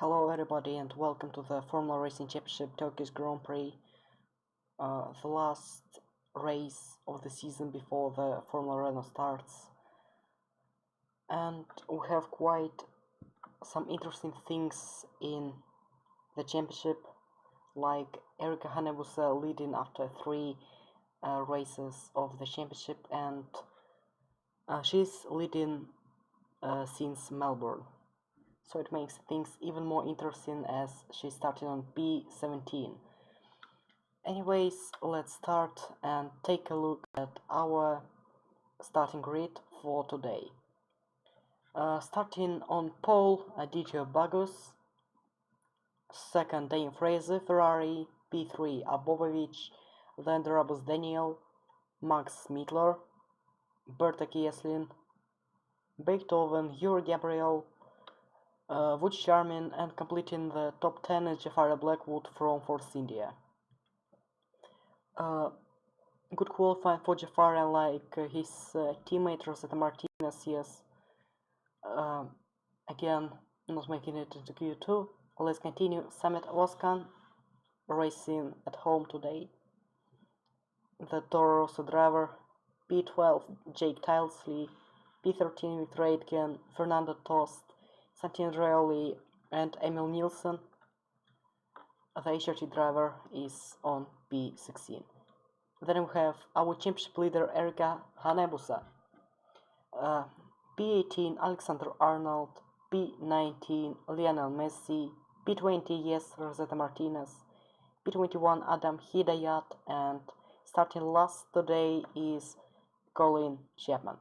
Hello everybody and welcome to the Formula Racing Championship Turkish Grand Prix, the last race of the season before the Formula Renault starts. And we have quite some interesting things in the championship, like Erika Hanebusa leading after three races of the championship, and she's leading since Melbourne. So it makes things even more interesting as she's starting on P17. Anyways, let's start and take a look at our starting grid for today. Starting on pole, DJ Bagus. Second, Dane Fraser, Ferrari. P3, Abobovic. Then Darabus Daniel, Max Mittler, Berta Kieslin, Beethoven, Yuri Gabriel, Wood Charmin, and completing the top 10 is Jafari Blackwood from Force India. Good qualifying for Jafari, like his teammate Rosetta Martinez, yes. Again, not making it into Q2. Let's continue. Samet Oskan racing at home today. The Toro Rosso driver. P12, Jake Tilsley. P13 with Raidgen, Fernando Tost, Santino Andreoli, and Emil Nielsen. The HRT driver is on P16. Then we have our championship leader Erika Hanebusa. P18 Alexander Arnold, P19 Lionel Messi, P20 yes Rosetta Martinez, P21 Adam Hidayat, and starting last today is Colin Chapman.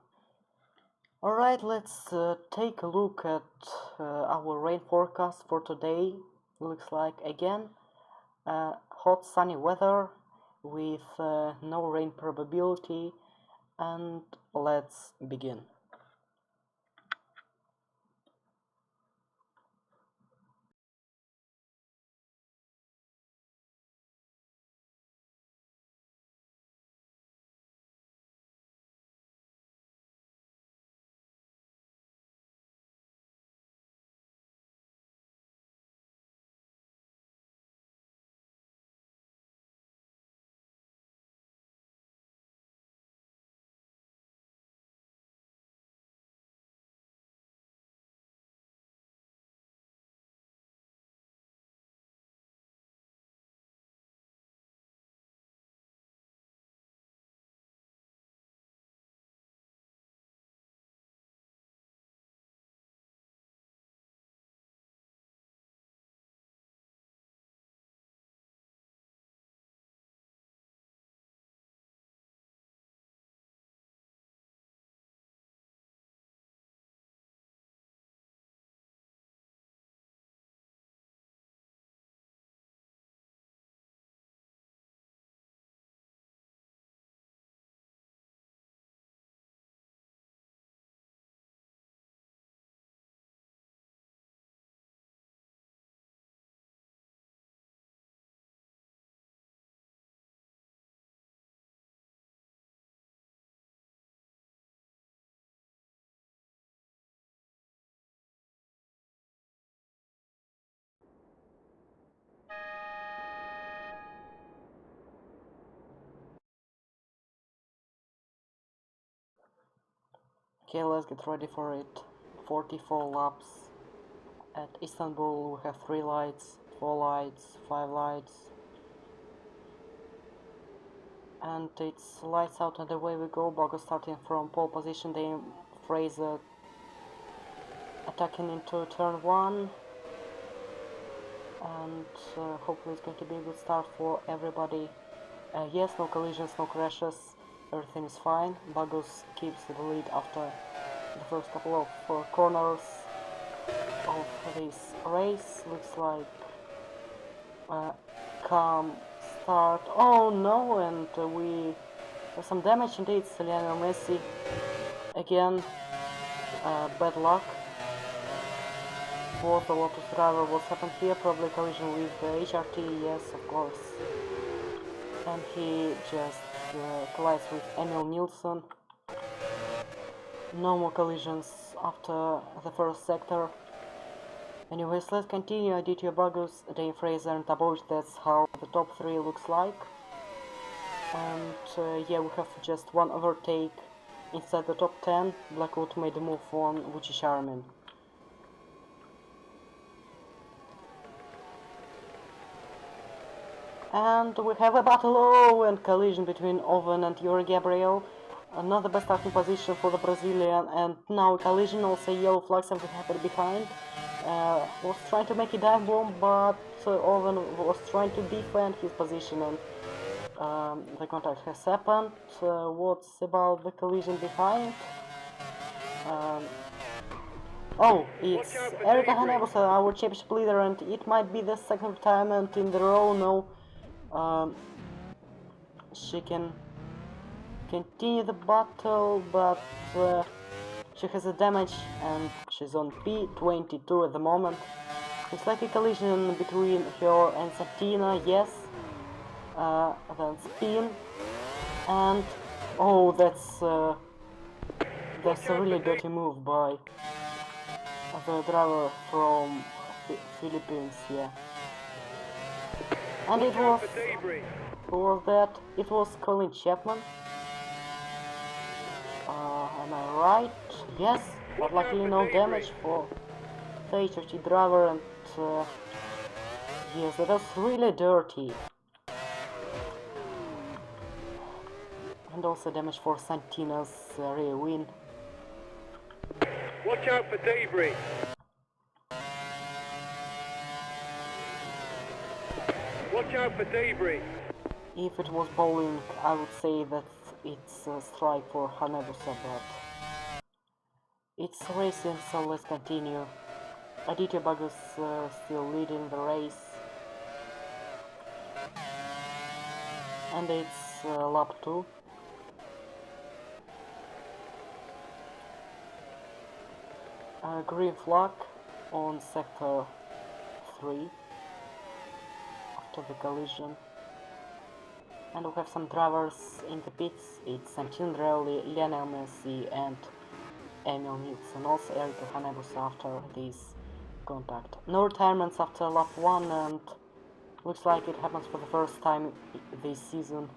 Alright, let's take a look at our rain forecast for today. Looks like again hot sunny weather with no rain probability, and let's begin. Okay, let's get ready for it. 44 laps. At Istanbul we have 3 lights, 4 lights, 5 lights. And it's lights out and away we go. Bogo starting from pole position, then Fraser attacking into turn 1. And hopefully it's going to be a good start for everybody. Yes, no collisions, no crashes, everything is fine. Bagus keeps the lead after the first couple of corners of this race. Looks like calm start. Oh no, and we have some damage indeed. It's Lionel Messi again. Bad luck for the Lotus driver. What's happened here? Probably collision with the HRT. Yes, of course. And he just collides with Emil Nielsen. No more collisions after the first sector. Anyways, let's continue. Aditya Bagus, Dave Fraser and Tabosh. That's how the top 3 looks like. And yeah, we have just one overtake inside the top 10. Blackwood made a move on Wuchi Sharmin. And we have a battle and collision between Owen and Yuri Gabriel. Not the best starting position for the Brazilian, and now a collision, also yellow flag, something happened behind. Was trying to make a dive bomb, but Owen was trying to defend his position, and the contact has happened. What's about the collision behind? Oh, it's Erika Hanebusa, our championship leader, and it might be the second retirement in the row now. She can continue the battle, but she has a damage and she's on P22 at the moment. It's like a collision between her and Santina, yes. Then spin, and oh, that's a really dirty move by the driver from Philippines, yeah. And it was, who was that? It was Colin Chapman. Am I right? Yes, but luckily no damage for the HRT driver, and yes, that was really dirty. And also damage for Santina's rear wing. Watch out for debris. Watch out for debris. If it was bowling, I would say that it's a strike for Hanebusa, but it's racing, so let's continue. Aditya Bagus still leading the race. And it's lap 2. Green flag on sector 3 after the collision. And we have some drivers in the pits. It's Santin Drelli, Lionel Messi and Emil Nilsson, also Erika Hanebusa after this contact. No retirements after lap 1, and looks like it happens for the first time this season.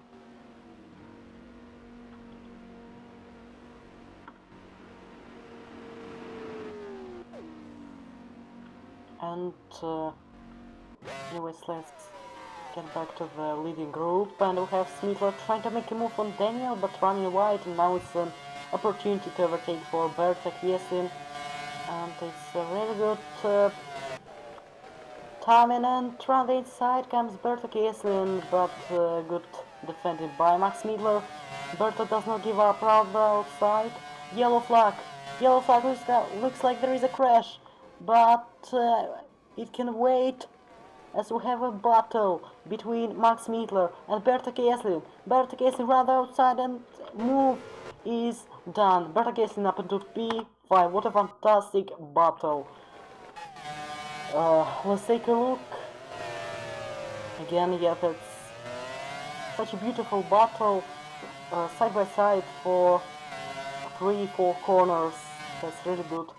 And anyways, let's get back to the leading group, and we have Smitler trying to make a move on Daniel, but running wide, and now it's an opportunity to overtake for Berta Kiesin, and it's a really good timing, and around the inside comes Berta Kiesin, but good defended by Max Midler. Berta does not give up around the outside. Yellow flag looks like there is a crash, but it can wait, as we have a battle between Max Midler and Berta Kieslin. Berta Kieslin runs outside and move is done. Berta Kieslin up into P5. What a fantastic battle. Let's take a look. Again, yeah, that's such a beautiful battle. Side by side for 3-4 corners. That's really good.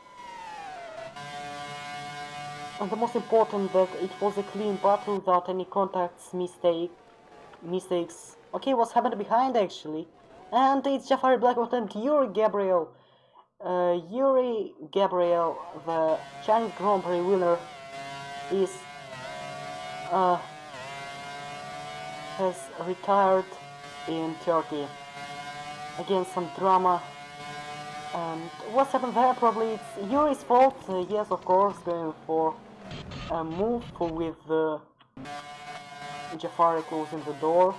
And the most important, that it was a clean battle without any contacts, mistakes. Okay, what's happened behind actually? And it's Jafari Blackwood and Yuri Gabriel. Yuri Gabriel, the Chinese Grand Prix winner, has retired in Turkey. Again, some drama. And what's happened there? Probably it's Yuri's fault. Yes, of course, going for a move with Jafari closing the door.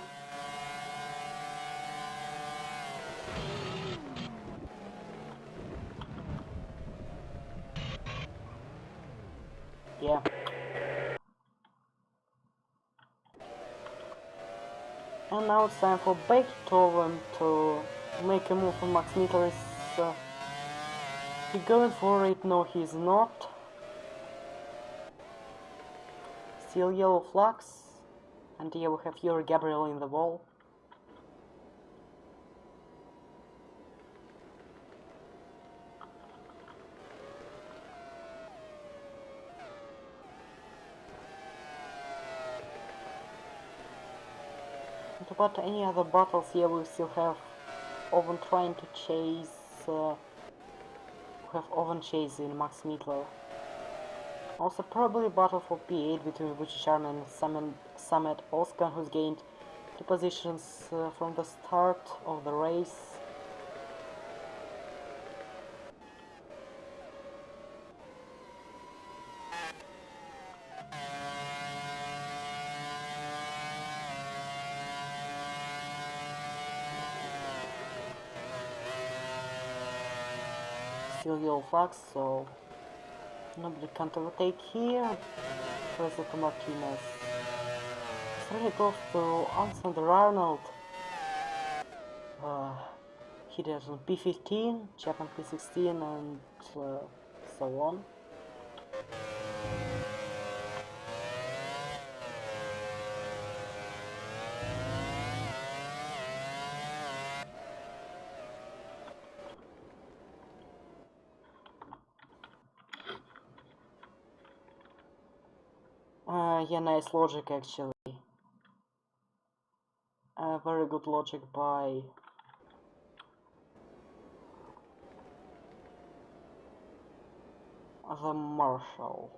Yeah. And now it's time for Beethoven to make a move on Max Mitter. Is he going for it? No, he's not. Still yellow flags. And here we have Yuri Gabriel in the wall. about any other battles, yeah, we still have Owen trying to chase. We have Owen chasing Max Mittler. Also, probably a battle for P8 between British Army and Samet Oskan, who's gained 2 positions from the start of the race. Still yellow flags, so nobody can overtake here. President Martinez. It's really close to Alexander Arnold. He did on P15, Japan P16, and so on. Yeah, nice logic actually. Very good logic by the Marshal.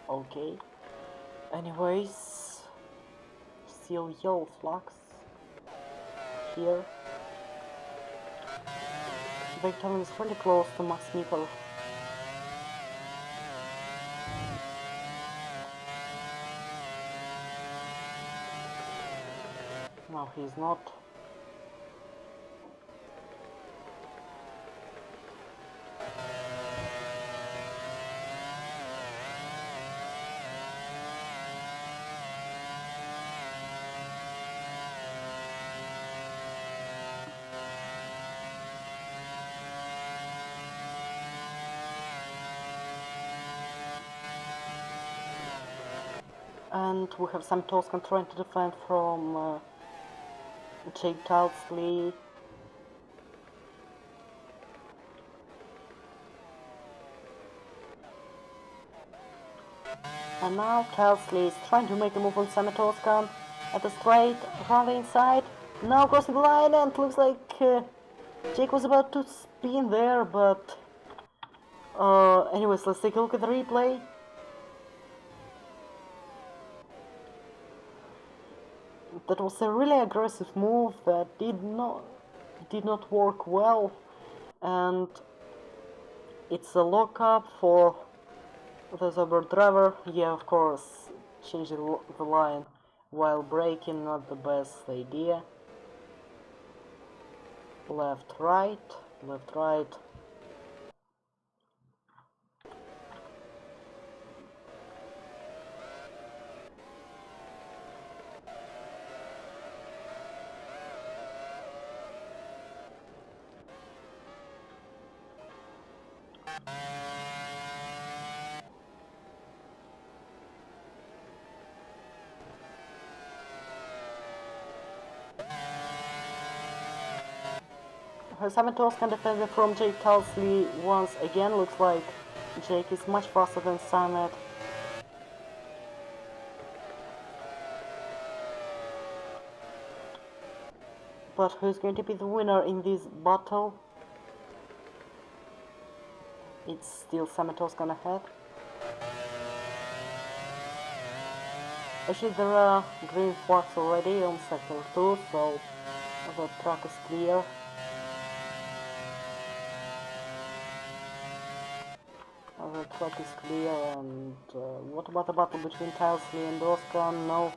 Okay. Anyways, still yellow flags here. Beethoven is really close to Max Mittler. No, he's not. And we have some Toscan trying to defend from Jake Talsley. And now Talsley is trying to make a move on Samet Toscan at the straight, around the inside. Now crossing the line, and looks like Jake was about to spin there, but anyways, let's take a look at the replay. That was a really aggressive move that did not work well, and it's a lockup for the Zober driver. Yeah, of course, changing the line while braking, not the best idea. Left, right, left, right. Samet Toscan defended from Jake Talsley once again. Looks like Jake is much faster than Samet. But who's going to be the winner in this battle? It's still Samet Toscan ahead. Actually, there are green flags already on sector 2, so the track is clear. The track is clear, and what about the battle between Talsley and Oskan? No.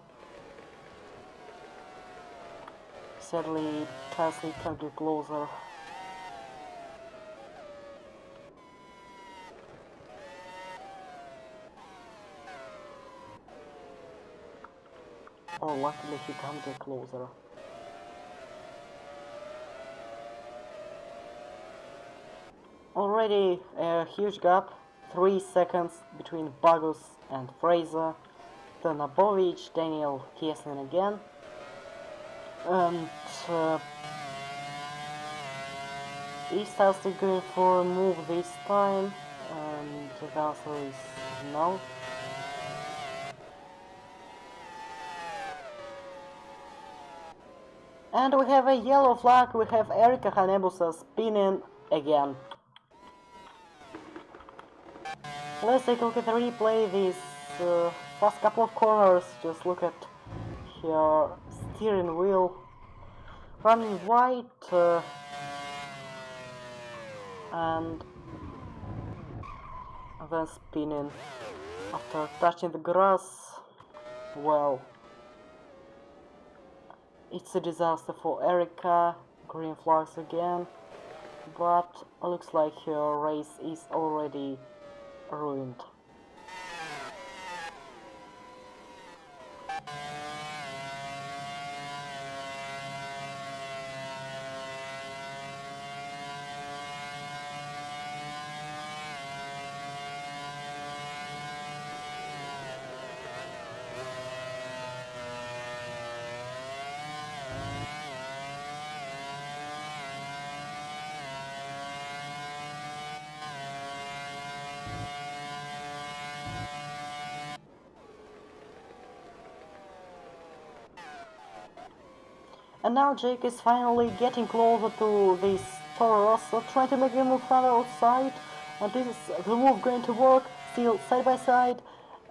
Sadly, Talsley can't get closer. Or luckily he can't get closer. Already a huge gap, 3 seconds between Bagus and Fraser, then Abovic, Daniel Kieslin again, and is Talsley going for a move this time? And the answer is no. And we have a yellow flag, we have Erika Hanebusa spinning again. Let's take a look at the replay, these first couple of corners, just look at her steering wheel. Running wide and then spinning after touching the grass. Well, it's a disaster for Erika, green flags again, but looks like her race is already ruined. And now Jake is finally getting closer to this Toro Rosso, trying to make the move further outside, and this is the move going to work, still side by side,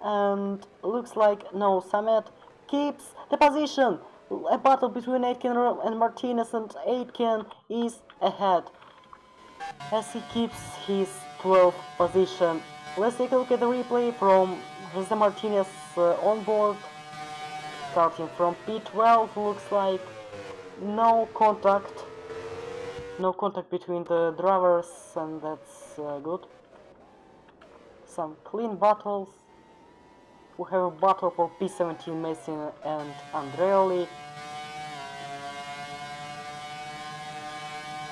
and looks like no, Samet keeps the position. A battle between Aitken and Martinez, and Aitken is ahead as he keeps his 12th position. Let's take a look at the replay from Jose Martinez on board. Starting from P12, looks like no contact between the drivers, and that's good. Some clean battles. We have a battle for P17, Messi and Andreoli,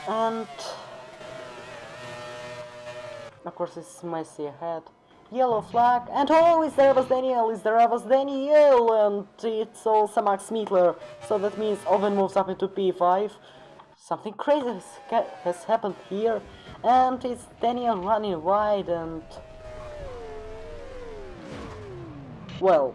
and of course it's Messi ahead. Yellow flag, and oh, is there was Daniel, and it's also Max Mietler, so that means Owen moves up into P5. Something crazy has happened here, and it's Daniel running wide, and well,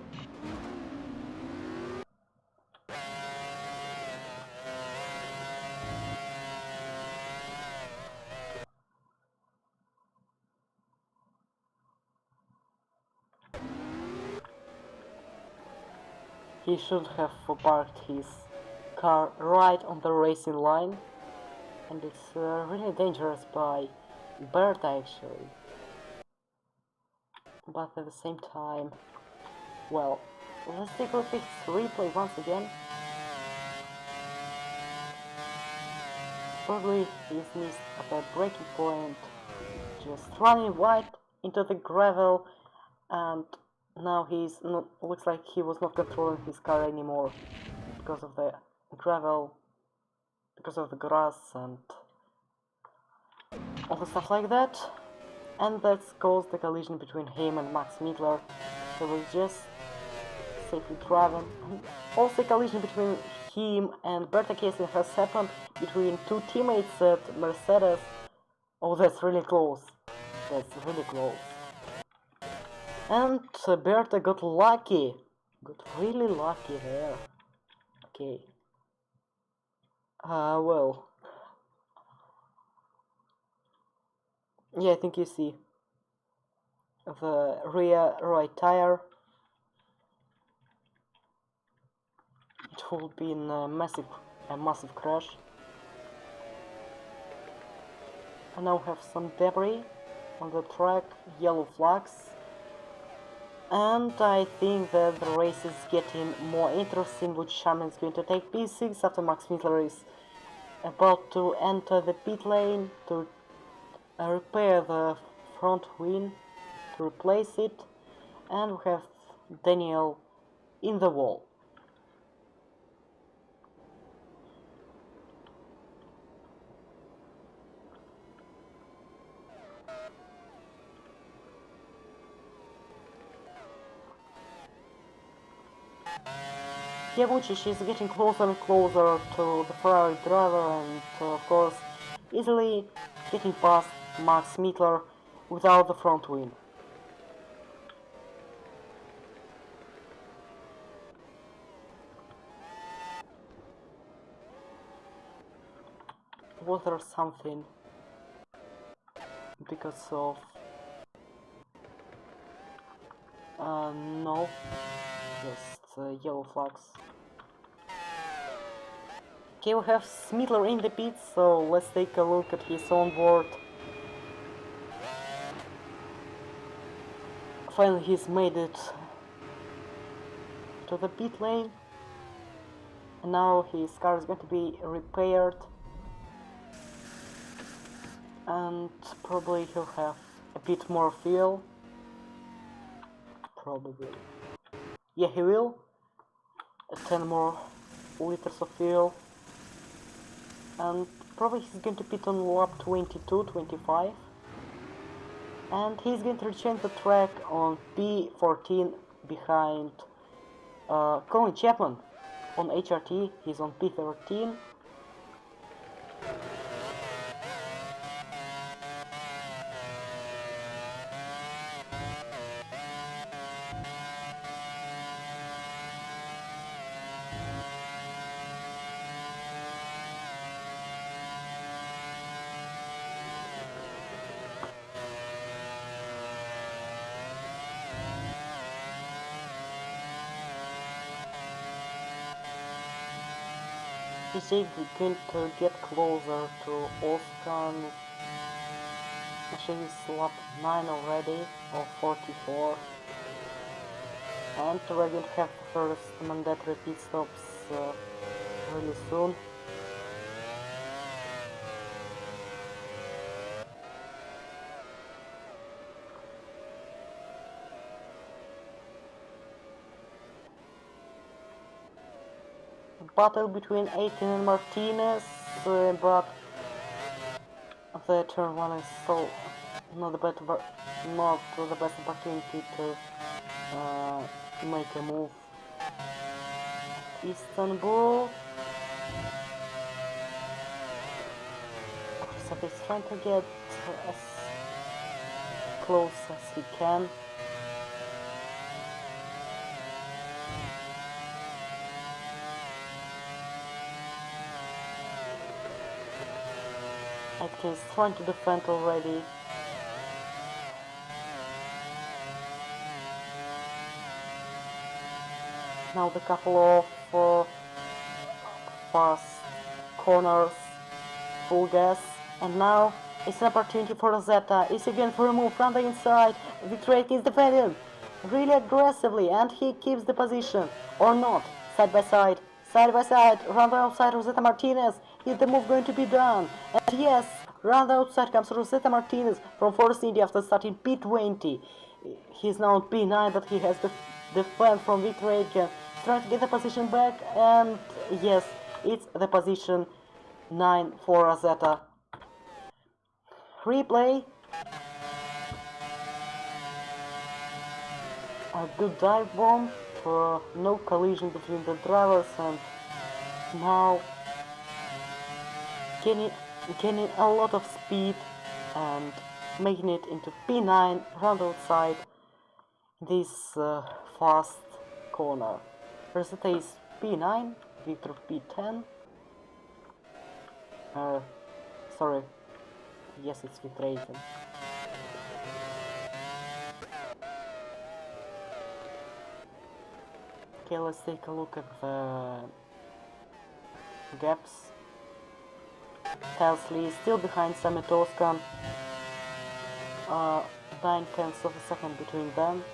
he should have parked his car right on the racing line, and it's really dangerous by Berta actually, but at the same time, well, let's take a look at this replay once again. Probably he's missed at the braking point, just running wide into the gravel, and now looks like he was not controlling his car anymore because of the gravel, because of the grass and all the stuff like that, and that's caused the collision between him and Max Mietler, who was just safely driving. Also, collision between him and Berta Kessler has happened between two teammates at Mercedes. Oh, that's really close. That's really close. And Berta got lucky. Got really lucky there. Okay. Well. Yeah, I think you see the rear right tire. It will be in a massive crash. I now have some debris on the track, yellow flags, and I think that the race is getting more interesting, with Sharman is going to take P6 after Max Mietler is about to enter the pit lane to repair the front wing, to replace it, and we have Daniel in the wall. Yaguchi, she's getting closer and closer to the Ferrari driver, and of course easily getting past Max Mietler, without the front wing. Was there something because of... no, just yellow flags. Okay, we have Smittler in the pits, so let's take a look at his onboard. Finally, he's made it to the pit lane, and now his car is going to be repaired, and probably he'll have a bit more fuel. Probably. Yeah, he will. 10 more liters of fuel. And probably he's going to pit on lap 22, 25. And he's going to return the track on P14 behind Colin Chapman on HRT. He's on P13. He's going to get closer to Oscar. Actually, he's lap 9 already, or 44. And we're going to have the first mandatory pit stops really soon. Battle between 18 and Martinez, but the turn 1 is so not the best opportunity to make a move. Istanbul. So he's trying to get as close as he can. Actually, he's trying to defend already. Now the couple of fast corners, full gas, and now it's an opportunity for Rosetta. It's again for a move from the inside. Vitrate is defending really aggressively, and he keeps the position, or not. Side by side, round the outside Rosetta Martinez. Is the move going to be done? And yes, round the outside comes Rosetta Martinez from Force India after starting P20. He's now on P9, but he has to defend from Vitrate. Trying to get the position back, and yes, it's the position 9 for Rosetta. Replay. A good dive bomb for no collision between the drivers, and now gaining a lot of speed and making it into P9 round outside this fast corner. Rosetta is P9, Victor P10. Sorry. Yes, it's Victor. Okay, let's take a look at the gaps. Helsley is still behind Sametoskan. 9/10 of a second between them.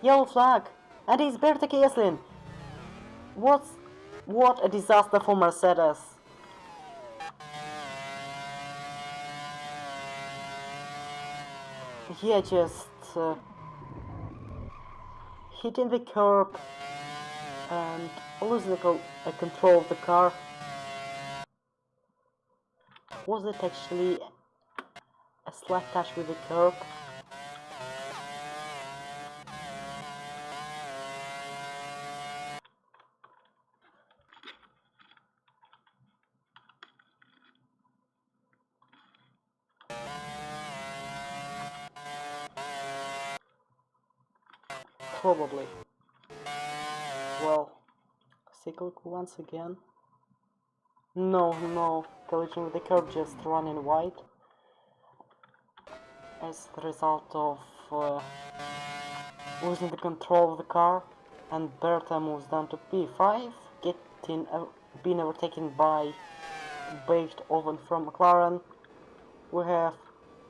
Yellow flag, and it's Berta Kieslin. What a disaster for Mercedes. Yeah, just hitting the curb and losing the control of the car. Was it actually a slight touch with the curb? Probably. Well, cycle once again. No, collision with the curb, just running wide. As the result of losing the control of the car, and Berta moves down to P5, being overtaken by baked oven from McLaren. We have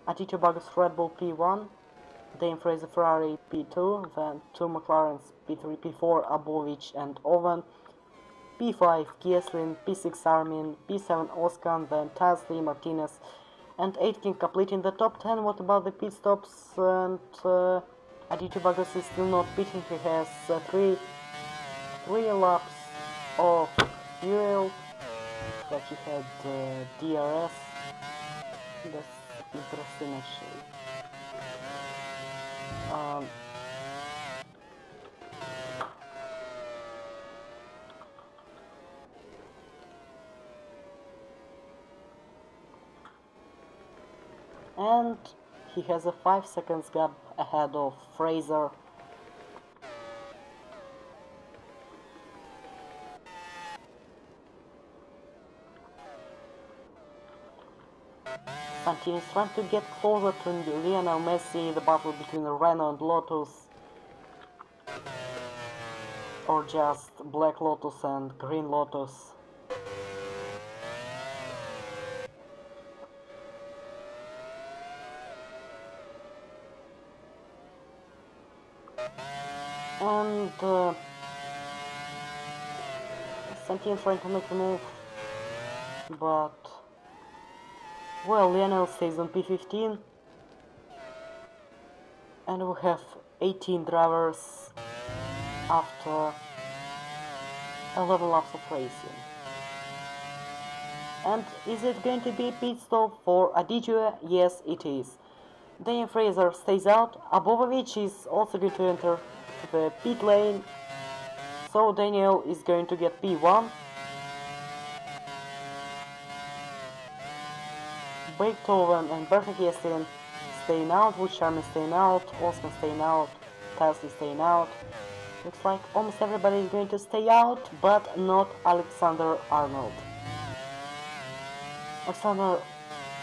Atito Bagus Red Bull P1, Dame Fraser Ferrari P2, then two McLarens P3, P4, Abovic and Oven, P5 Kieslin, P6 Armin, P7 Oskan, then Tasli, Martinez and Aitken completing the top 10. What about the pit stops? And Atito Bagus is still not pitting. He has three laps of fuel, but he had DRS. That's interesting actually. And he has a 5 seconds gap ahead of Fraser. Santini is trying to get closer to Lionel Messi, the battle between Renault and Lotus, or just Black Lotus and Green Lotus. And Santini is trying to make a move, but well, Lionel stays on P15, and we have 18 drivers after 11 laps of racing. And is it going to be pit stop for Adigio? Yes, it is. Daniel Fraser stays out. Abovic is also going to enter the pit lane, so Daniel is going to get P1. Beethoven and Berta Kieslin staying out, Wood Charmin staying out, Osman staying out, Tassi staying out. Looks like almost everybody is going to stay out, but not Alexander Arnold. Alexander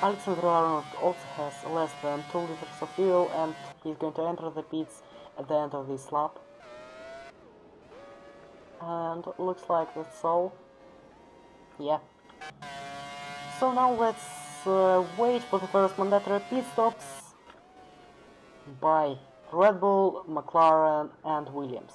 Arnold also has less than 2 liters of fuel, and he's going to enter the pits at the end of this lap. And looks like that's all. Yeah. So now let's wait for the first mandatory pit stops by Red Bull, McLaren and Williams.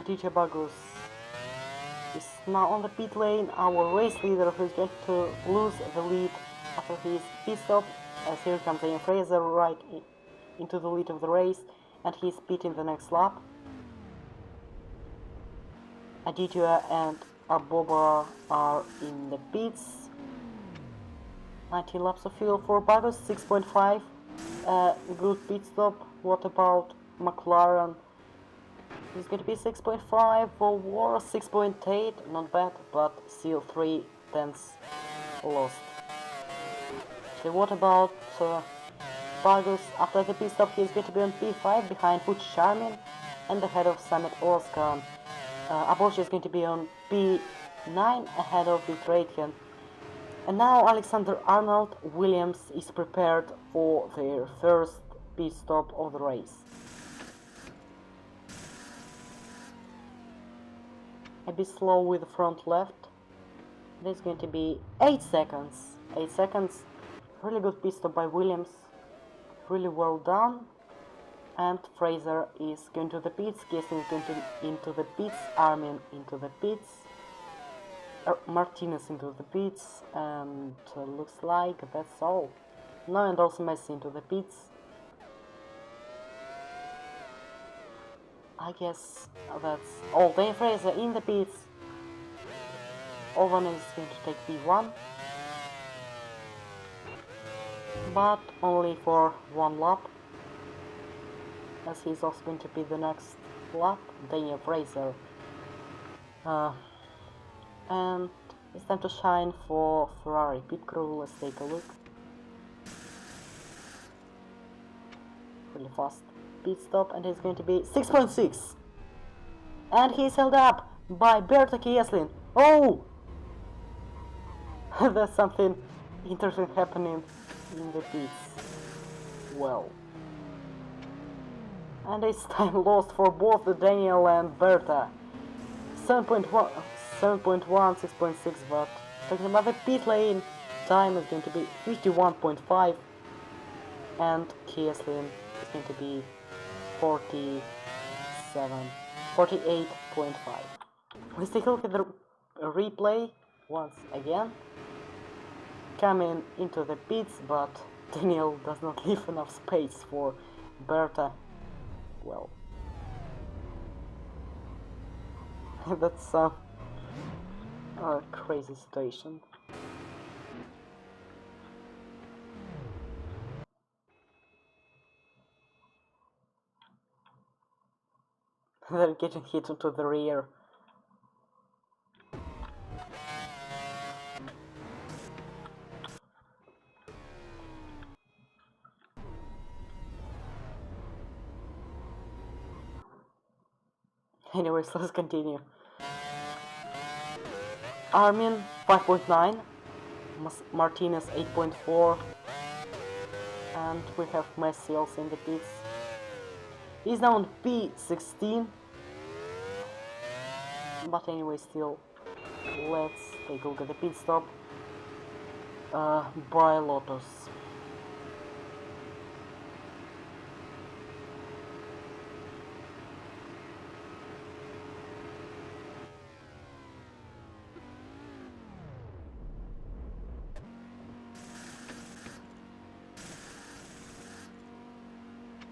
DJ Bagus is now on the pit lane, our race leader, who is going to lose the lead after his pit stop, as here comes Ian Fraser right into the lead of the race, and he's pitting the next lap. Aditya and Aboba are in the pits. 19 laps of fuel for Bagus, 6.5. Good pit stop. What about McLaren? It's going to be 6.5 for War, 6.8, not bad, but still 3 tenths lost. So what about Bagus? After the pit stop, he's going to be on P5 behind Fuch Charmin and ahead of Samet Oskan. Abortion is going to be on P9 ahead of Victor Aitken. And now Alexander Arnold Williams is prepared for their first pit stop of the race. A bit slow with the front left. There's going to be 8 seconds. 8 seconds. Really good pit stop by Williams. Really well done. And Fraser is going to the pits. Kiesling is going into the pits. Armin into the pits. Martinez into the pits. And looks like that's all. No, and also Messi into the pits. I guess that's all. Dave Fraser in the pits, Owen is going to take P1, but only for one lap, as he's also going to be the next lap, Daniel Fraser. And it's time to shine for Ferrari pit crew. Let's take a look. Really fast pit stop, and it's going to be 6.6, and he's held up by Berta Kieslin. Oh! There's something interesting happening in the pits. Well, and it's time lost for both the Daniel and Berta. 7.1, 6.6, but talking about the pit lane, time is going to be 51.5, and Kieslin is going to be 48.5. Let's take a look at the replay once again. Coming into the pits, but Daniel does not leave enough space for Berta. Well, that's a crazy situation. They're getting hit into the rear. Anyways, let's continue. Armin 5.9, Martinez 8.4, and we have Messi also in the pits. He's now on P16, but anyway, still, let's take a look at the pit stop by Lotus.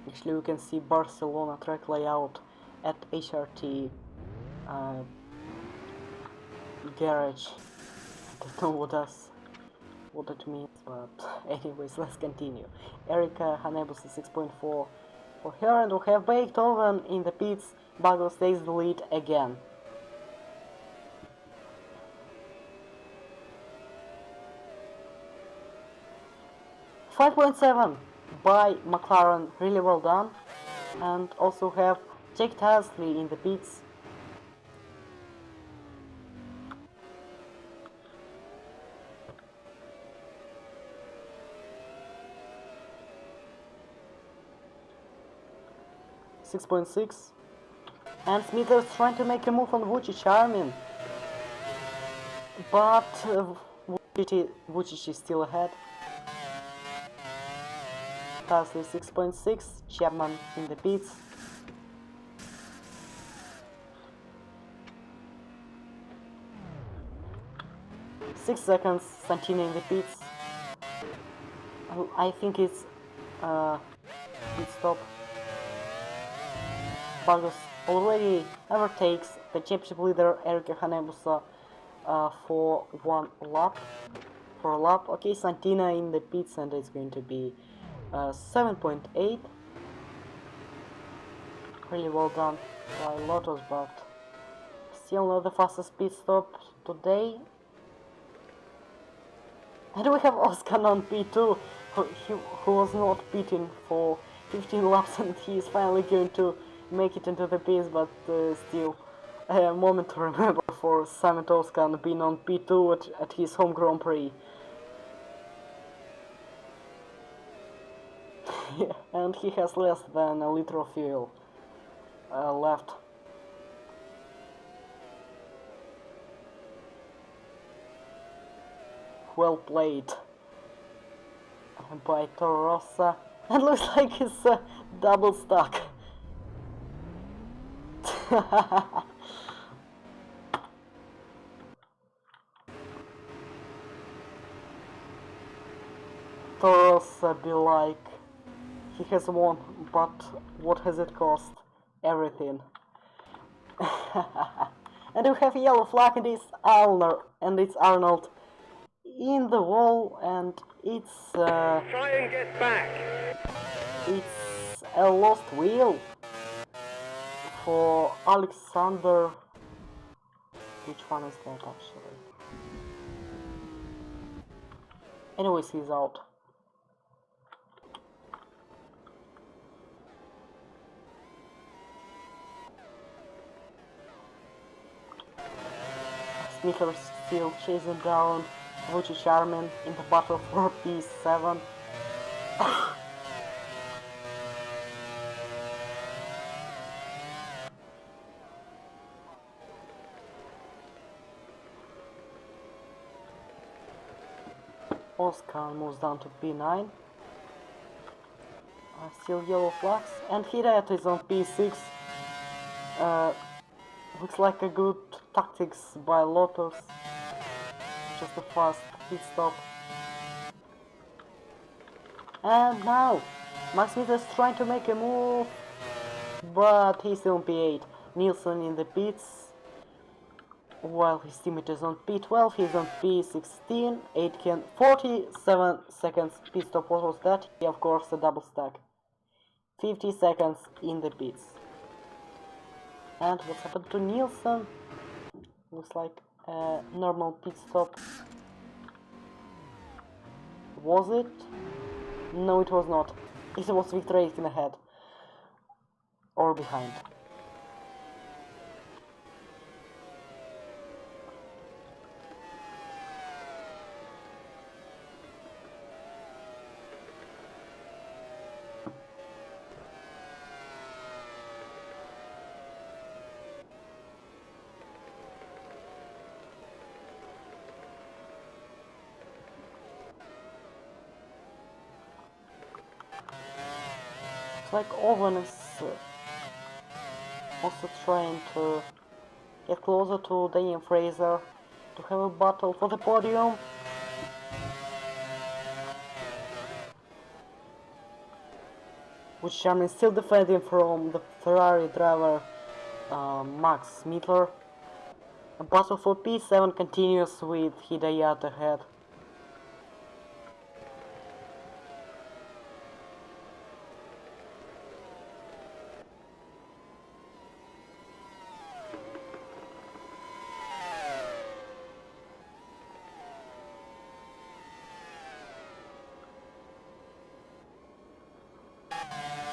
Actually, we can see Barcelona track layout at HRT garage. I don't know what it means, but anyways, let's continue. Erika Hanebusa 6.4 for her, and we have Beethoven in the pits. Bagos takes the lead again. .7 by McLaren, really well done. And also have Jake Tasley in the pits. .6, and Smithers trying to make a move on Vucic Armin, but Vucic is still ahead. Tasley 6.6, Chapman in the pits. Six seconds, Santini in the pits. I think it's pit stop. Vargas already overtakes the championship leader Erika Hanebusa for a lap. Okay, Santina in the pits, and it's going to be 7.8. Really well done by Lotus, but still not the fastest pit stop today. And we have Oscar on P2, who was not pitting for 15 laps, and he is finally going to make it into the pits, but still a moment to remember for Simon Oscar being on P2 at his home Grand Prix. And he has less than a liter of fuel left. Well played by Toro Rosso, and looks like it's double stuck. Toro Rosso be like, he has won, but what has it cost? Everything. And we have a yellow flag, and it's Arnold in the wall, and Try and get back. it's a lost wheel for Alexander. Which one is that actually? Anyways, he's out. Snickers still chasing down Vucic Armin in the battle for P7. Oscar moves down to P9. Still yellow flags, and Hidayat is on P6. Looks like a good tactics by Lotus. Just a fast pit stop. And now Max Mitter is trying to make a move, but he's still on P8. Nielsen in the pits, while his teammate is on P12. He's on P16. Aitken 47 seconds pit stop. What was that? Yeah, of course, a double stack. 50 seconds in the pits. And what's happened to Nielsen? Looks like a normal pit stop. Was it? No, it was not. It was Victor Aitken ahead. Or behind. Like Owen is also trying to get closer to Daniel Fraser to have a battle for the podium. Which Charmin is still defending from the Ferrari driver Max Mittler. A battle for P7 continues with Hidayat ahead.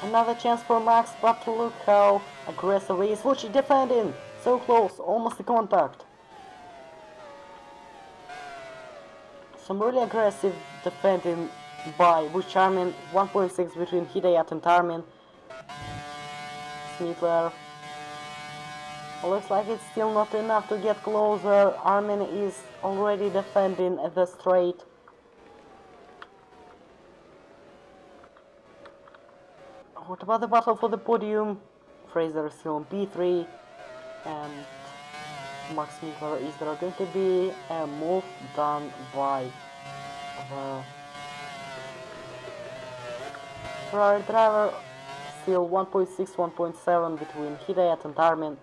Another chance for Max, but look how aggressive he is. Vucic defending! So close, almost a contact. Some really aggressive defending by Vucic Armin. 1.6 between Hidayat and Armin. Smittler. Looks like it's still not enough to get closer. Armin is already defending at the straight. What about the battle for the podium? Fraser is still on P3, and Max Mittler. Is there going to be a move done by the Ferrari driver? Still 1.6, 1.7 between Hidayat and Armin.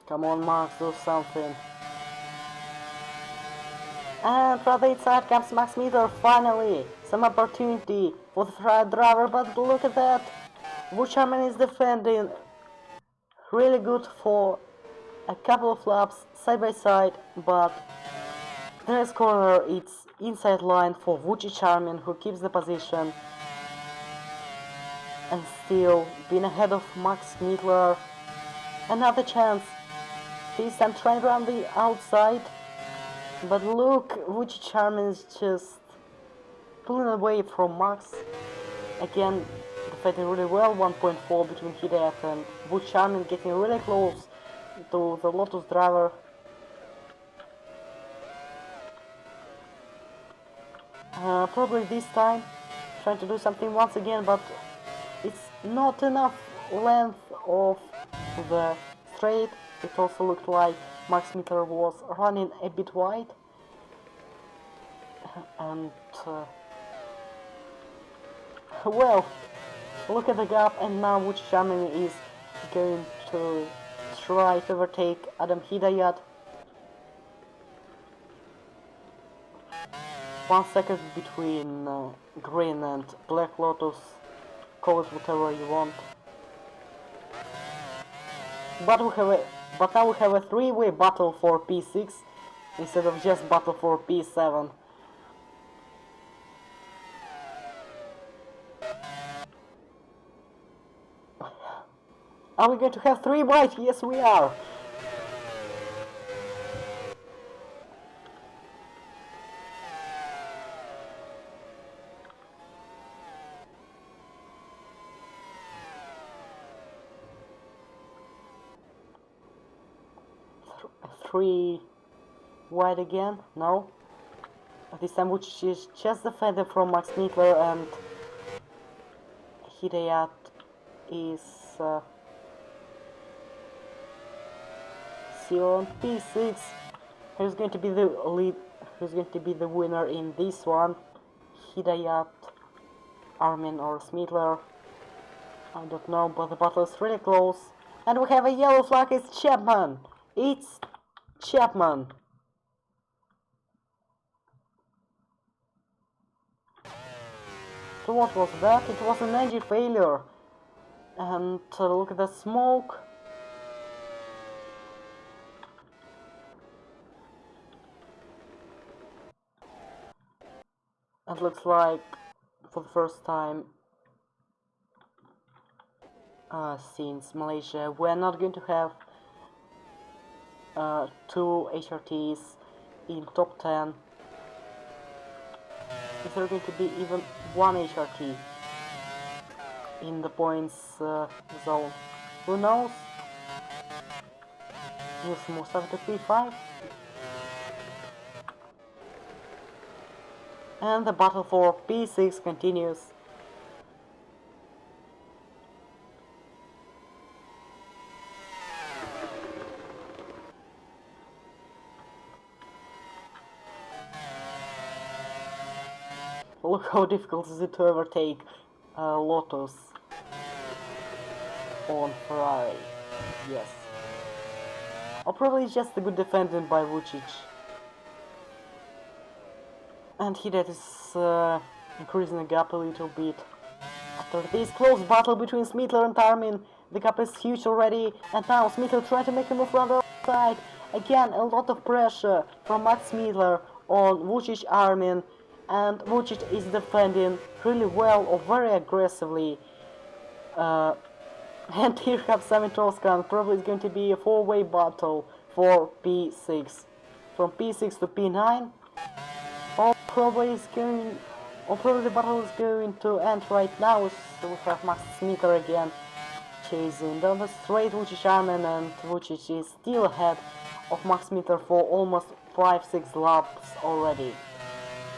Come on, Max, do something. And from the inside comes Max Mitter, finally! Some opportunity for the Ferrari driver, but look at that! Vucic Armin is defending really good for a couple of laps side by side, but the next corner it's inside line for Vucic Armin, who keeps the position and still being ahead of Max Mittler. Another chance. This time trying around the outside, but look, Vucic Armin is just pulling away from Max. Again, defending really well, 1.4 between Hidayat and Buchanan, getting really close to the Lotus driver. Probably this time trying to do something once again, but it's not enough length of the straight. It also looked like Max Mitter was running a bit wide, and well, look at the gap, and now Buchanan is going to try to overtake Adam Hidayat. 1 second between Green and Black Lotus, call it whatever you want. But now we have a three-way battle for P6 instead of just battle for P7. Are we going to have 3 white? Yes, we are. Three wide again? No. This time which is just defended from Max Mittler, and Hidayat is still on P6. Who's going to be the lead? Who's going to be the winner in this one? Hidayat, Armin, or Smitler? I don't know, but the battle is really close. And we have a yellow flag. It's Chapman. It's Chapman. So what was that? It was an engine failure. And look at the smoke. It looks like for the first time since Malaysia we're not going to have 2 HRTs in top 10. Is there going to be even 1 HRT in the points zone? Who knows? Yes, most of the P5. And the battle for P6 continues. Look how difficult is it to overtake Lotus on Ferrari. Yes. Or probably just a good defending by Vucic. And Hidayat is increasing the gap a little bit. After this close battle between Smitler and Armin, the gap is huge already, and now Smitler trying to make a move around the outside. Again, a lot of pressure from Max Smitler on Vucic Armin, and Vucic is defending really well or very aggressively. And here comes Savitovsky, probably it's going to be a 4-way battle for P6. From P6 to P9. Or probably the battle is going to end right now. So we have Max Smitler again chasing down the straight Vucic Armin, and Vucic is still ahead of Max Smitler for almost 5-6 laps already.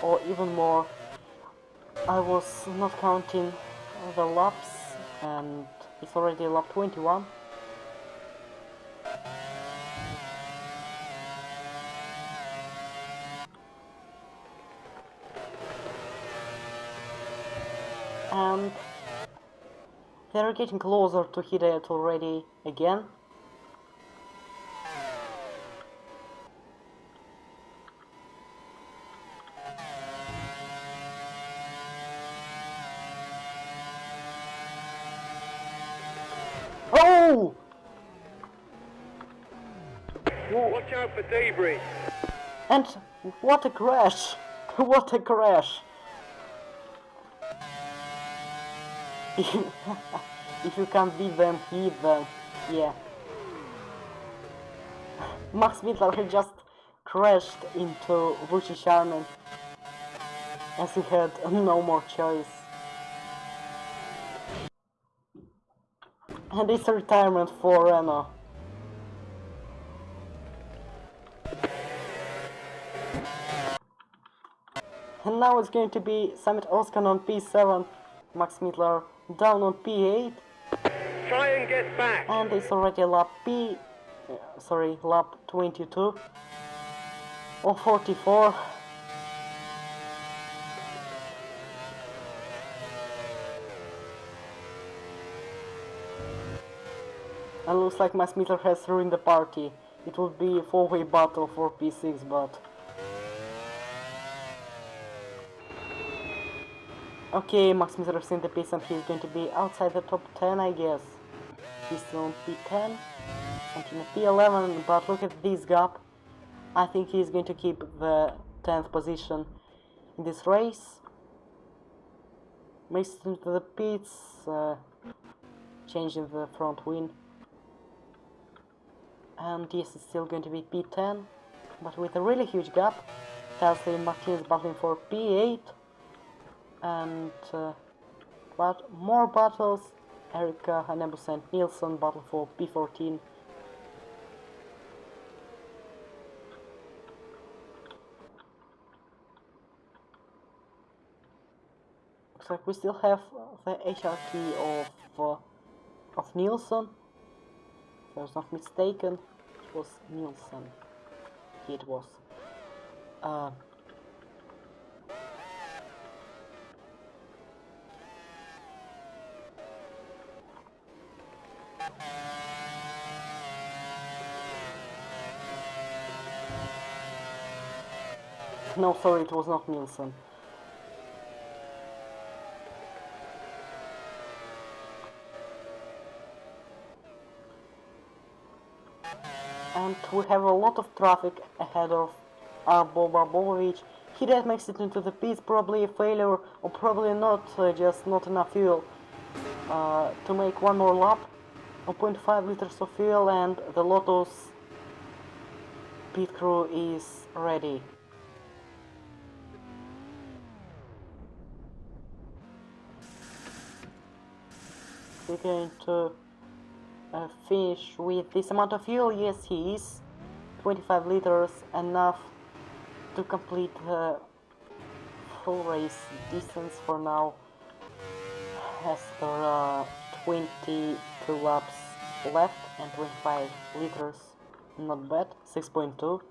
Or even more. I was not counting the laps, and it's already lap 21. And they're getting closer to Hidayat already again. Oh! Watch out for debris. And what a crash! What a crash! If you can't beat them, hit them. Yeah. Max Mittler had just crashed into Vucic Armin. as he had no more choice. And it's a retirement for Renault. And now it's going to be Summit Oscan on P7, Max Mittler down on P8. Try and get back. And it's already lap lap 22 or 44. And looks like Max Mittler has ruined the party. It would be a four-way battle for P6, but... Okay, Max Mittler is in the pace and he's going to be outside the top 10, I guess. He's still on P10, something at P11, but look at this gap. I think he's going to keep the 10th position in this race. Makes it into the pits, changing the front wing. And yes, it's still going to be P10, but with a really huge gap. Tesla and Martinez battling for P8. And but more battles. Erica, Hanebus and Nielsen battle for P14. Looks like we still have the HRT of Nielsen. If I was not mistaken, it was Nielsen. Yeah, it was. No, sorry, it was not Nielsen. And we have a lot of traffic ahead of Bobovic. He just makes it into the pits, probably a failure, or probably not, just not enough fuel to make one more lap. 0.5 liters of fuel, and the Lotus pit crew is ready. We're going to finish with this amount of fuel. Yes, he is. 25 liters, enough to complete the full race distance for now. As there are 22 laps left and 25 liters, not bad. 6.2.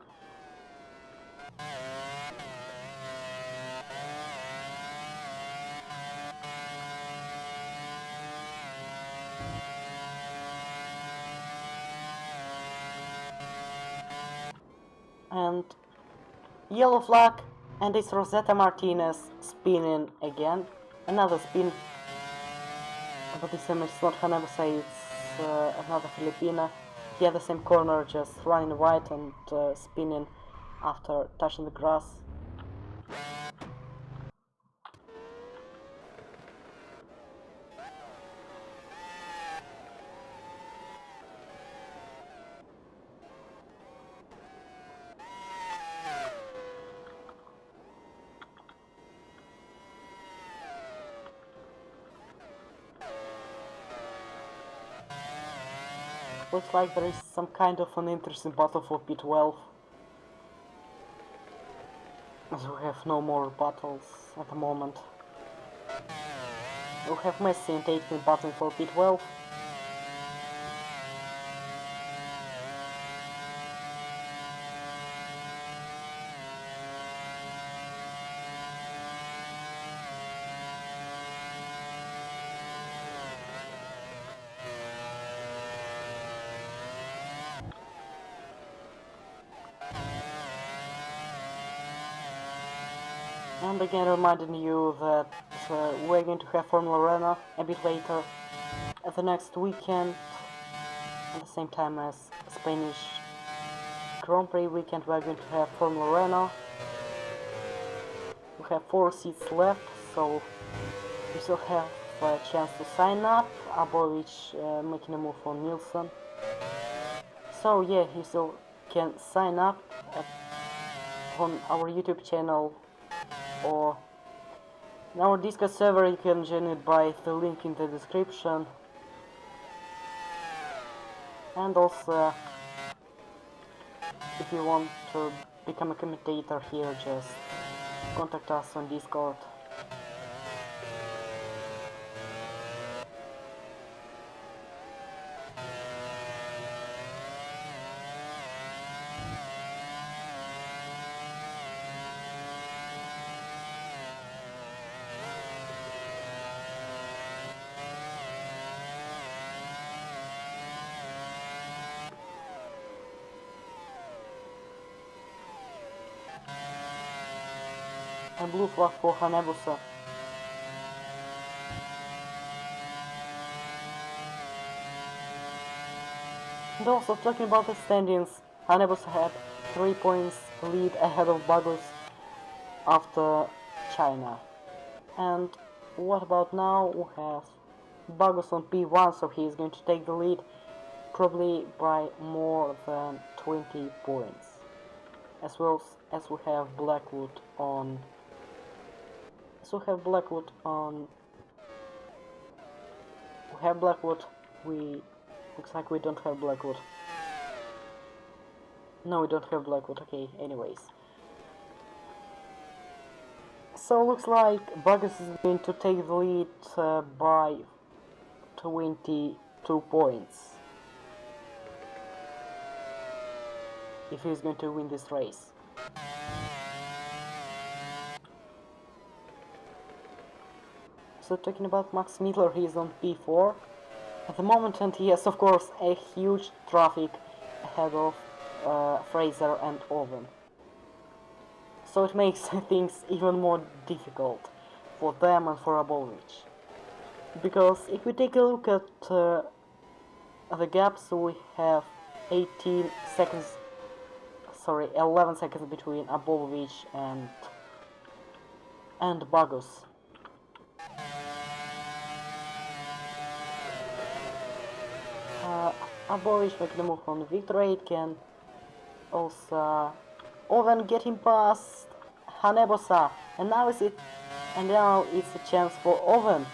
And yellow flag, and it's Rosetta Martinez spinning again. Another spin, but this time it's not Hanabasa, it's another Filipina. He had the same corner, just running wide and spinning after touching the grass. Looks like there is some kind of an interesting battle for P12. As we have no more battles at the moment. We have Messi and 18 battling for P12. And again reminding you that we're going to have Formula Renault a bit later at the next weekend, at the same time as Spanish Grand Prix weekend. We're going to have Formula Renault. We have 4 seats left, so you still have a chance to sign up. Abovic making a move on Nielsen. So yeah, you still can sign up on our YouTube channel or In our Discord server you can join it by the link in the description. And also, if you want to become a commentator here, just contact us on Discord. A blue flag for Hanebusa. And also, talking about the standings, Hanebusa had 3 points lead ahead of Bagus after China. And what about now? We have Bagus on P1, so he is going to take the lead probably by more than 20 points. As well as we have Blackwood on... We have Blackwood, looks like we don't have Blackwood. No, we don't have Blackwood, okay, anyways. So looks like Bagus is going to take the lead by 22 points. If he's going to win this race. So talking about Max Mittler, he is on P4 at the moment, and he has of course a huge traffic ahead of Fraser and Owen. So it makes things even more difficult for them and for Abovich. Because if we take a look at the gaps, we have 11 seconds between Abovich and Bagus. Abovich making a move on Victor Aitken. Also, Owen getting past Hanebusa, and now it's a chance for Owen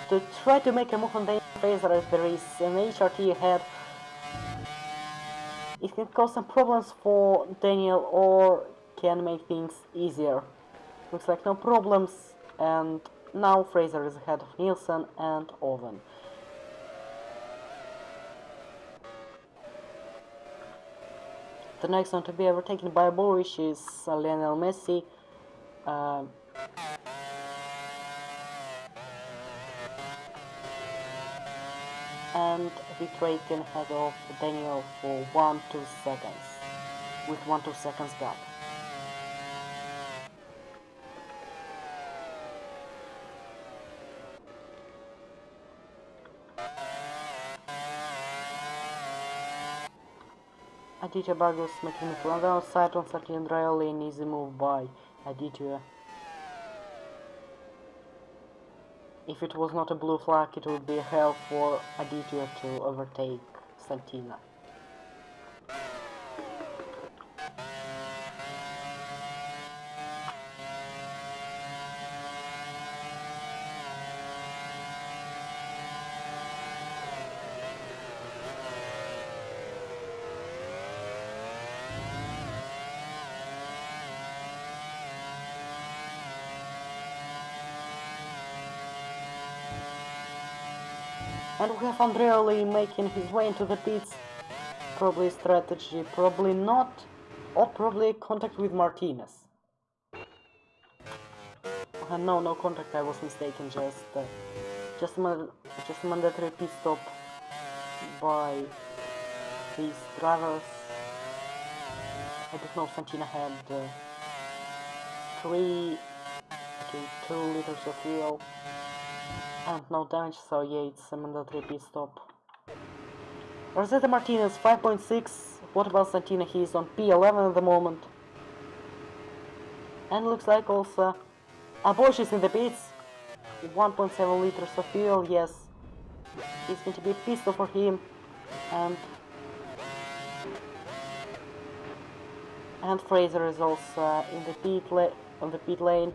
to try to make a move on Daniel Fraser as there is an HRT ahead. It can cause some problems for Daniel or can make things easier. Looks like no problems, and now Fraser is ahead of Nielsen and Owen. The next one to be overtaken by Boris is Lionel Messi. And Victor Aitken ahead of Daniel for 1-2 seconds, with 1-2 seconds gap. Aditya Bagus making it on the outside on Sergio Andraoli, and easy move by Aditya. If it was not a blue flag, it would be a hell for Aditya to overtake Santina. And we have Andreoli making his way into the pits. Probably strategy, probably not, or probably contact with Martinez. No contact, I was mistaken, just a mandatory pit stop by these drivers. I don't know, Santina had 3 to 2 liters of fuel. And no damage, so yeah, it's a mandatory pit stop. Rosetta Martinez, 5.6. What about Santina? He's on P11 at the moment. And looks like also Bosch is in the pits. 1.7 liters of fuel, yes. It's going to be a pit stop for him. And Fraser is also in the pit lane.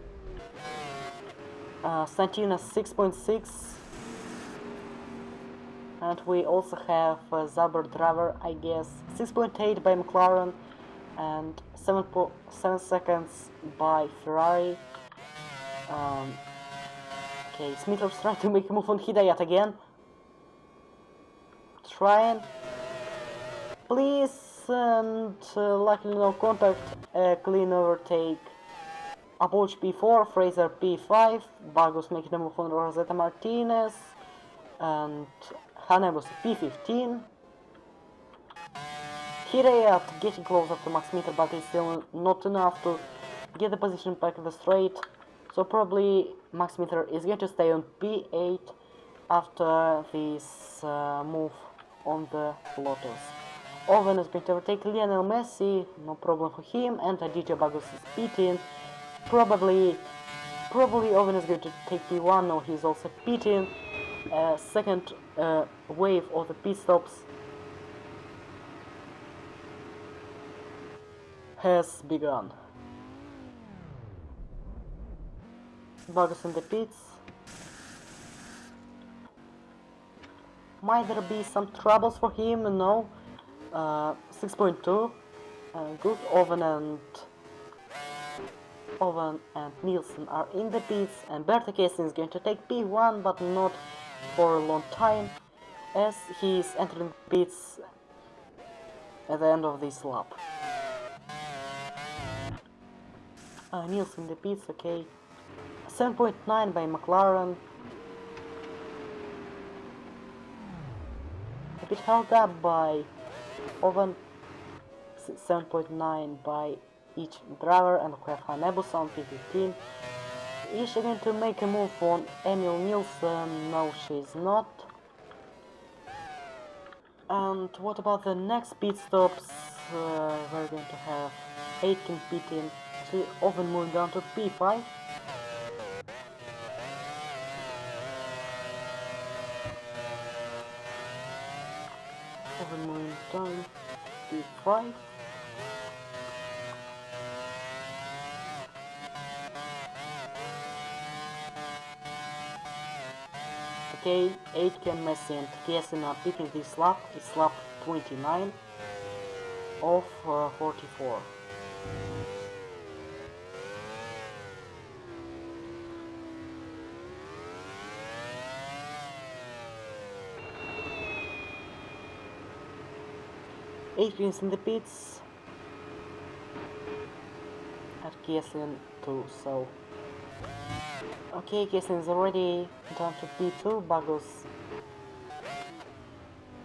Santina 6.6, and we also have Zabur driver, I guess, 6.8 by McLaren and 7 seconds by Ferrari. Okay, Smithers trying to make a move on Hidayat again. Trying, please, and luckily no contact. Clean overtake. Aboch P4, Fraser P5, Bagus making a move on Rosetta Martinez, and Hanebus P15. Hidayat getting closer to Max Mitter, but it's still not enough to get the position back in the straight. So probably Max Mitter is going to stay on P8 after this move on the Lotus. Owen is going to overtake Lionel Messi, no problem for him, and DJ Bagus is pitting. Probably Owen is going to take P1, no, he's also pitting. Second wave of the pit stops has begun. Bagus in the pits. Might there be some troubles for him? No. 6.2. Good. Owen and Nielsen are in the pits, and Berta Kessin is going to take P1, but not for a long time, as he is entering the pits at the end of this lap. Nielsen in the pits, okay. 7.9 by McLaren. A bit held up by Owen. 7.9 by each driver, and we have Hanebusa on P15. Is she going to make a move on Emil Nielsen? No, she's not. And what about the next pit stops? We're going to have Aitken pitting, Owen moving down to P5. Owen moving down P5. Okay, Aitken, Messi and Kessin are pitting this lap. It's lap 29 of 44. Aitken's in the pits, and Kessin too, so... Okay, Kessin is already down to P2, Bagus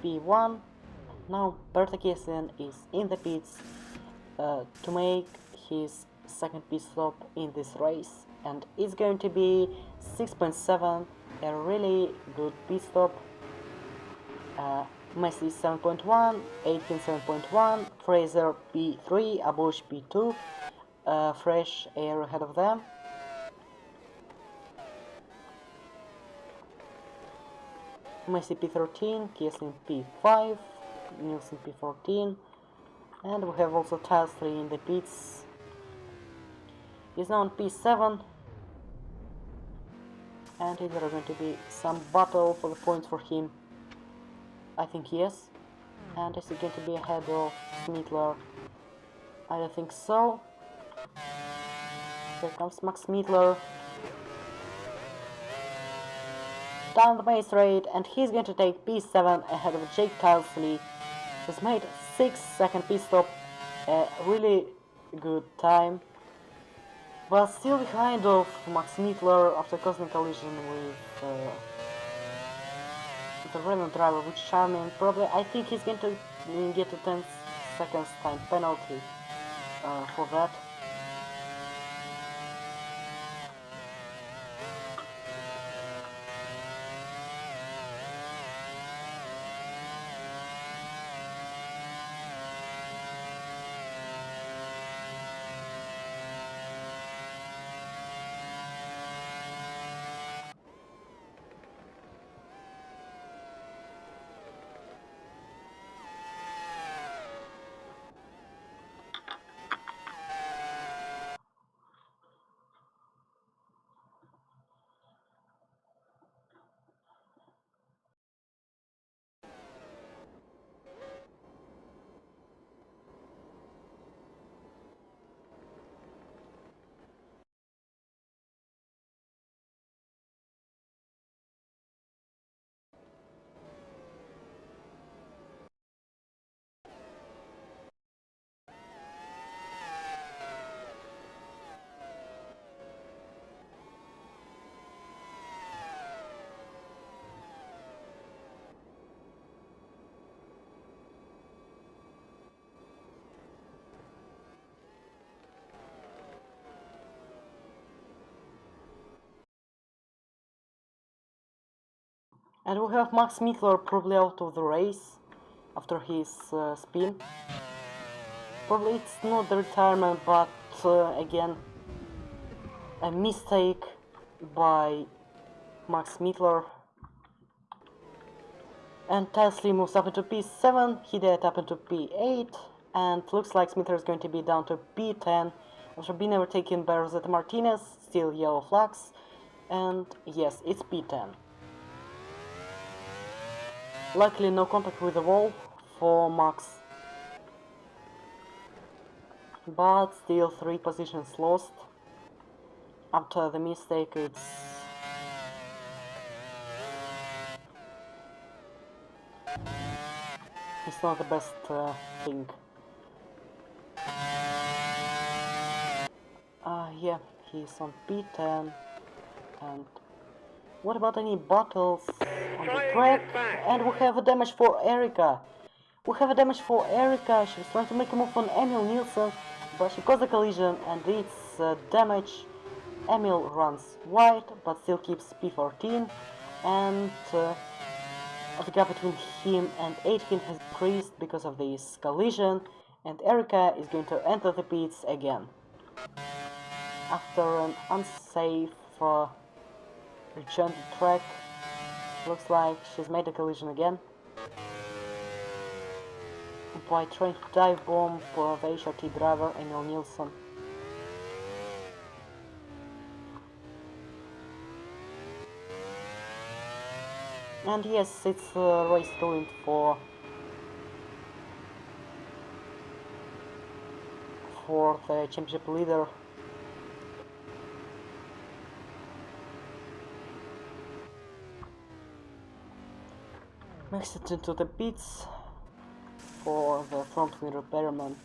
P1. Now Berta Kessin is in the pits to make his second pit stop in this race, and it's going to be 6.7, a really good pit stop. Messi 7.1, Aitken 7.1, Fraser P3, Abush P2, fresh air ahead of them. Messi P13, Kessin P5, Nielsen P14, and we have also Tasri in the pits. He's now on P7, and is there going to be some battle for the points for him? I think yes. And is he going to be ahead of Smittler? I don't think so. Here comes Max Smittler down the main straight, and he's going to take P7 ahead of Jake Tilsley, who's made 6-second pit stop, a really good time, but still behind of Max Smittler after causing collision with the Renault driver, which is charming. Probably, I think he's going to get a 10 seconds time penalty for that. And we have Max Mittler probably out of the race after his spin. Probably it's not the retirement, but again, a mistake by Max Mittler. And Tesla moves up into P7, Hidayat up into P8, and looks like Smither is going to be down to P10 after being overtaken by Rosetta Martinez, still yellow flags, and yes, it's P10. Luckily no contact with the wall for Max, but still 3 positions lost. After the mistake, it's not the best thing. Yeah, he's on P10, and what about any battles on the track? And we have a damage for Erica. She's trying to make a move on Emil Nielsen, but she caused a collision and it's damage. Emil runs wide, but still keeps P14, and the gap between him and Aitken has increased because of this collision, and Erica is going to enter the pits again. After an unsafe return to track, looks like she's made a collision again by trying to dive bomb the HRT driver Emil Nielsen. And yes, it's race ruined for the championship leader. Makes it into the pits for the front wing repairment.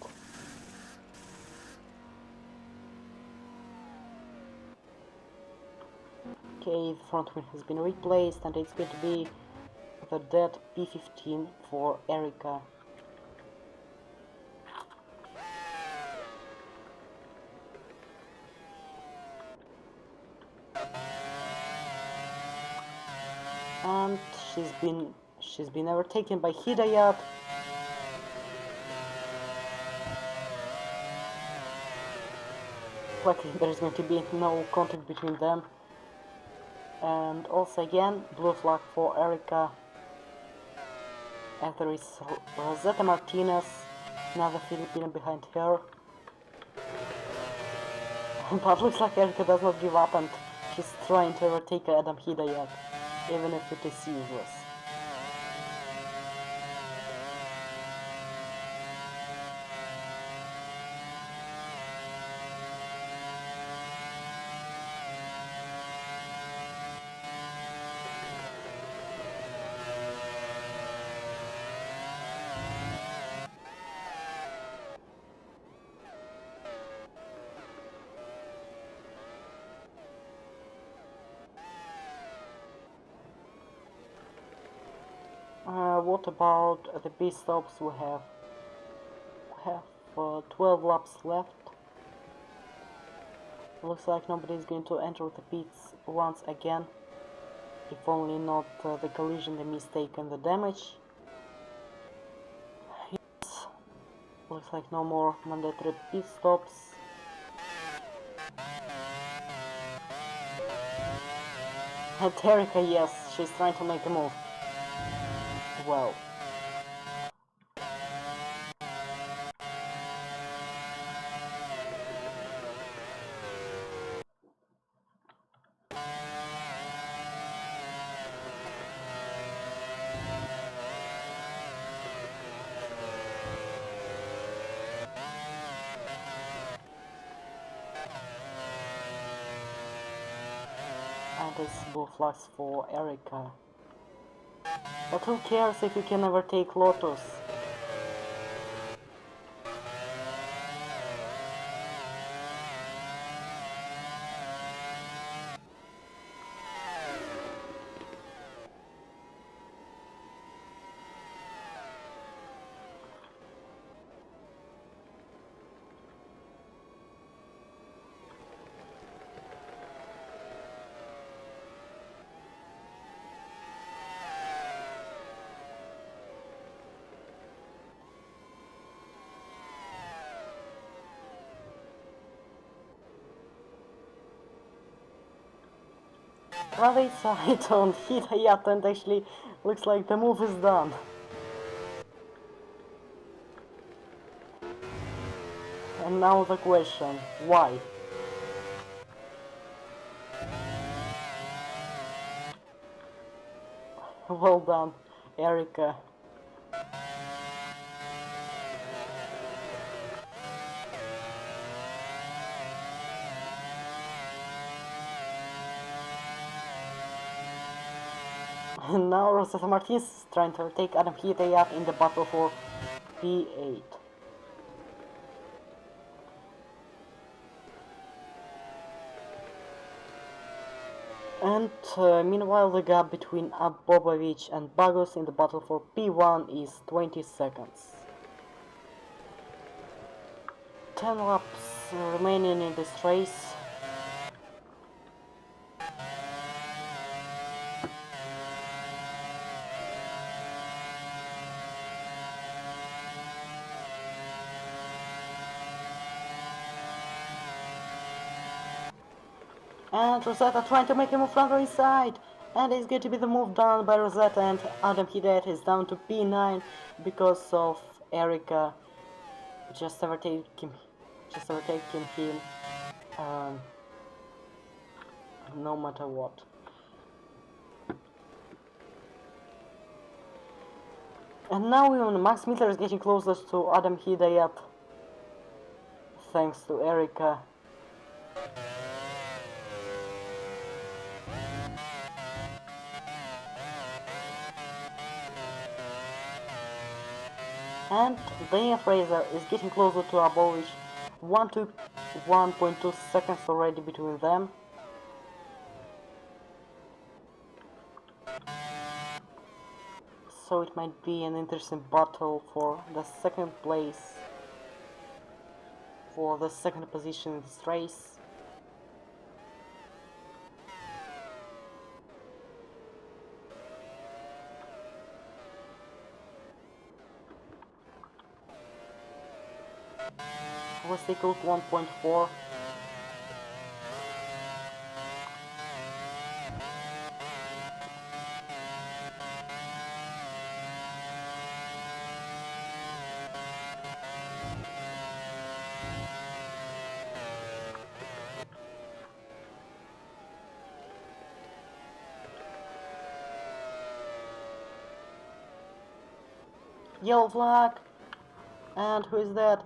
Okay, the front wing has been replaced and it's going to be the dead P15 for Erica. And she's been overtaken by Hidayat. Luckily there's going to be no contact between them. And also again, blue flag for Erica. And there is Rosetta Martinez, another Filipino behind her. But looks like Erica does not give up and she's trying to overtake Adam Hidayat, even if it is useless. What about the pit stops? We have 12 laps left. Looks like nobody is going to enter the pits once again, if only not the collision, the mistake and the damage. Yes. Looks like no more mandatory pit stops. And Erica, yes, she's trying to make a move. Well. And it's blue flags for Erica. But who cares if you can overtake Lotus? Rather side on Hidayat, and actually looks like the move is done. And now the question, why? Well done, Erica. And now Rosetta Martinez is trying to take Adam Hidayat in the battle for P8. And meanwhile the gap between Abobovich and Bagos in the battle for P1 is 20 seconds. 10 laps remaining in this race. And Rosetta trying to make a move from the inside. And it's going to be the move done by Rosetta, and Adam Hidayat is down to P9 because of Erica just overtaking him no matter what. And now even Max Miller is getting closer to Adam Hidayat thanks to Erica. And Daniel Fraser is getting closer to Abovich. 1 to 1.2 seconds already between them. So it might be an interesting battle for the second place, for the second position in this race. Was equal to 1.4. Yellow flag. And who is that?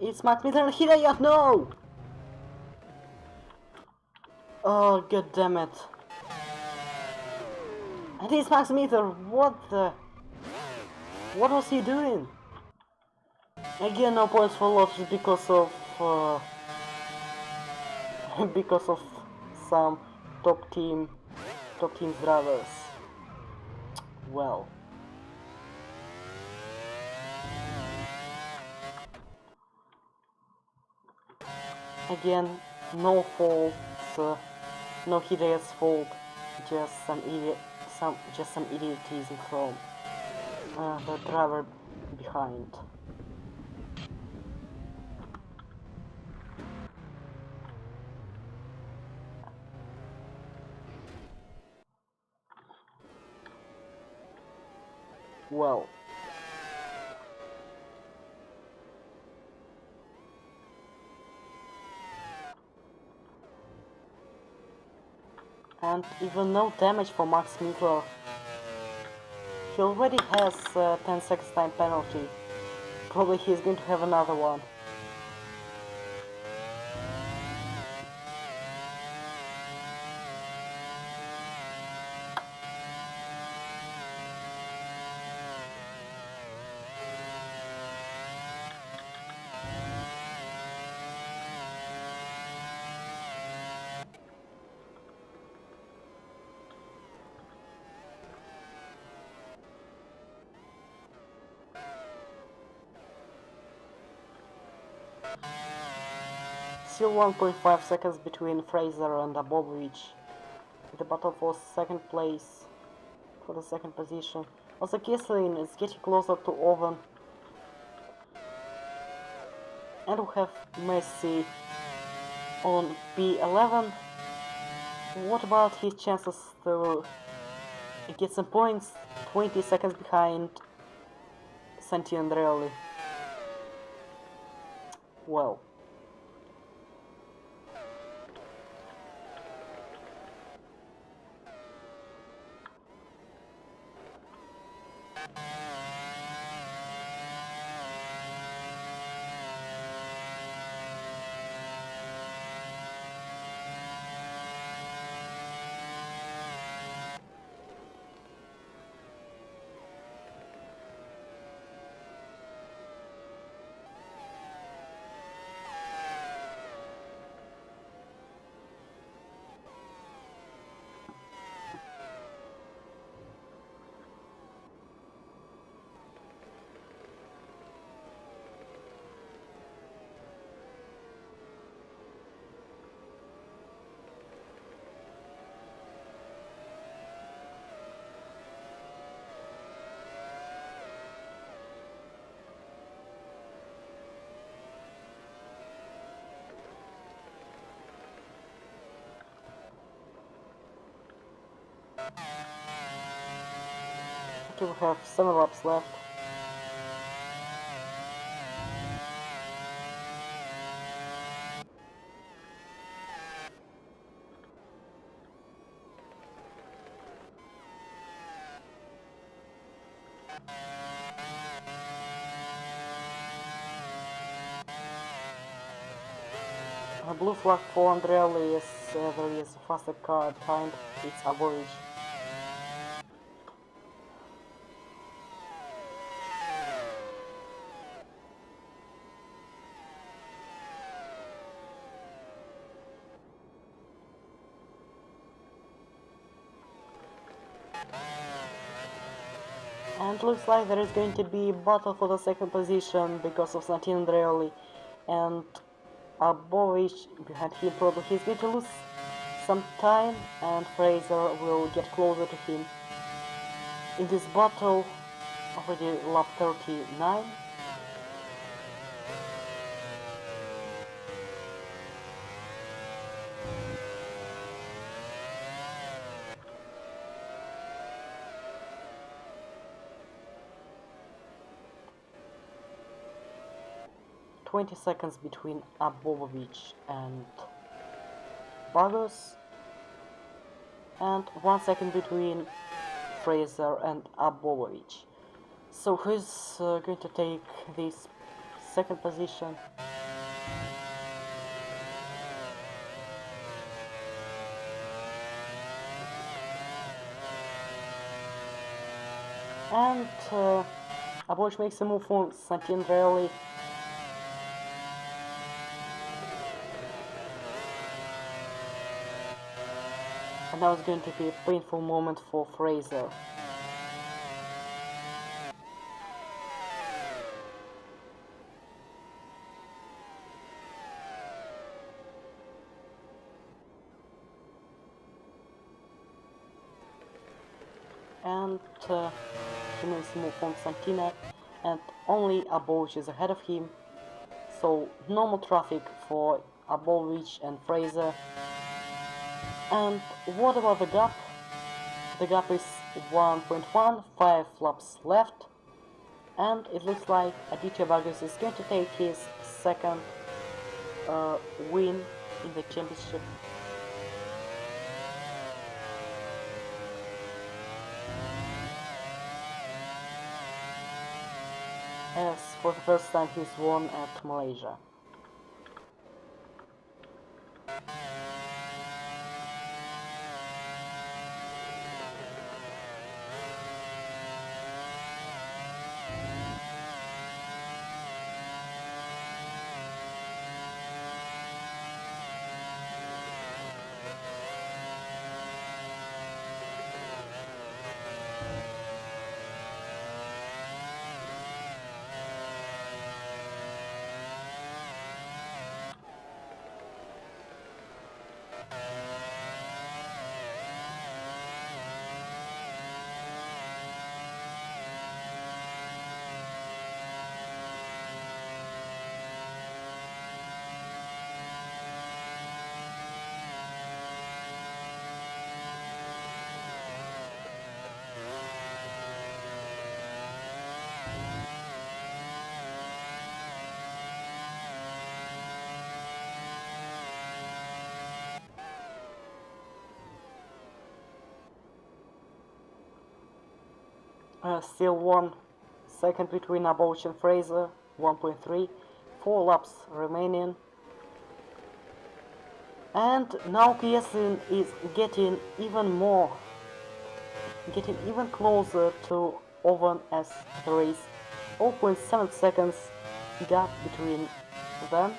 It's Max Miller and Hidayat, no! Oh, god damn it. And it's Max Miller, what the... What was he doing? Again, no points for Lotus because of... because of some top team's drivers. Well... Again, no fault, no Hidayat's fault, just some idiotism from the driver behind. Well. And even no damage for Max Miller. He already has 10 seconds time penalty. Probably he's going to have another one. Still 1.5 seconds between Fraser and Abovich. The battle for second place, for the second position. Also Kieslin is getting closer to Owen. And we have Messi on P11. What about his chances to get some points? 20 seconds behind Santino Andreoli. Well, okay, we have 7 laps left. A blue flag for Andreoli is there is a faster car behind. It's average. And looks like there is going to be a battle for the second position because of Santino Andreoli and Abovich behind him. Probably he's going to lose some time and Fraser will get closer to him. In this battle, already lap 39. "20 seconds between Abovich and Vargas, and 1 second between Fraser and Abovich. So who's going to take this second position? And Abovich makes a move on Santino Andreoli. And now it's going to be a painful moment for Fraser. And he makes a move on Santino, and only Abovich is ahead of him. So normal traffic for Abovich and Fraser. And what about the gap? The gap is 1.1, 5 laps left, and it looks like Aditya Vargas is going to take his second win in the championship. As for the first time he's won at Malaysia. Still 1 second between Abovic and Fraser, 1.3, 4 laps remaining. And now Kieslin is getting even closer to Owen as there is 0.7 seconds gap between them.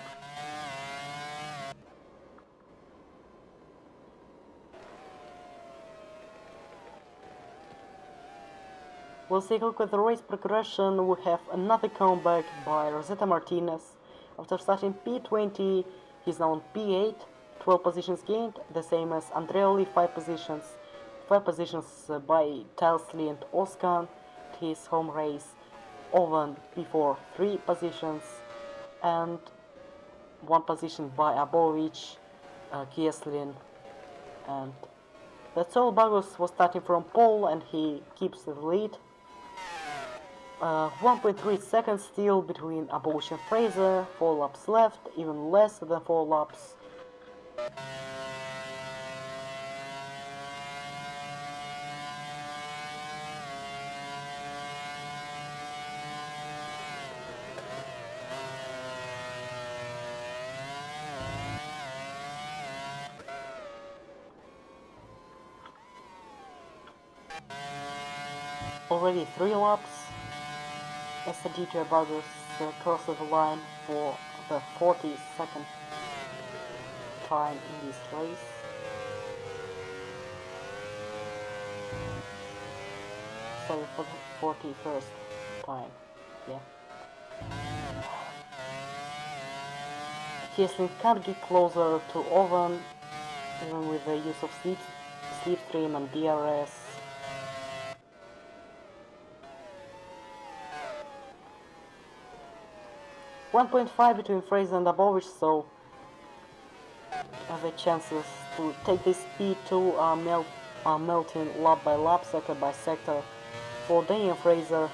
We'll take a look at the race progression. We have another comeback by Rosetta Martinez. After starting P20, he's now on P8, 12 positions gained, the same as Andreoli, 5 positions. 5 positions by Telsley and Oskan, his home race. Owen P4, 3 positions, and 1 position by Abovic, Kieslin, and that's all. Bagus was starting from pole and he keeps the lead. 1.3 seconds still between Abovic and Fraser, 4 laps left, even less than 4 laps. Already 3 laps. As the DJ Bagus crosses the line for the 42nd time in this race. Sorry, for the 41st time, yeah. Kieslin can't get closer to Owen, even with the use of slipstream and DRS. .5 between Fraser and Abovic, so the chances to take this P2 are melting lap by lap, sector by sector for Daniel Fraser.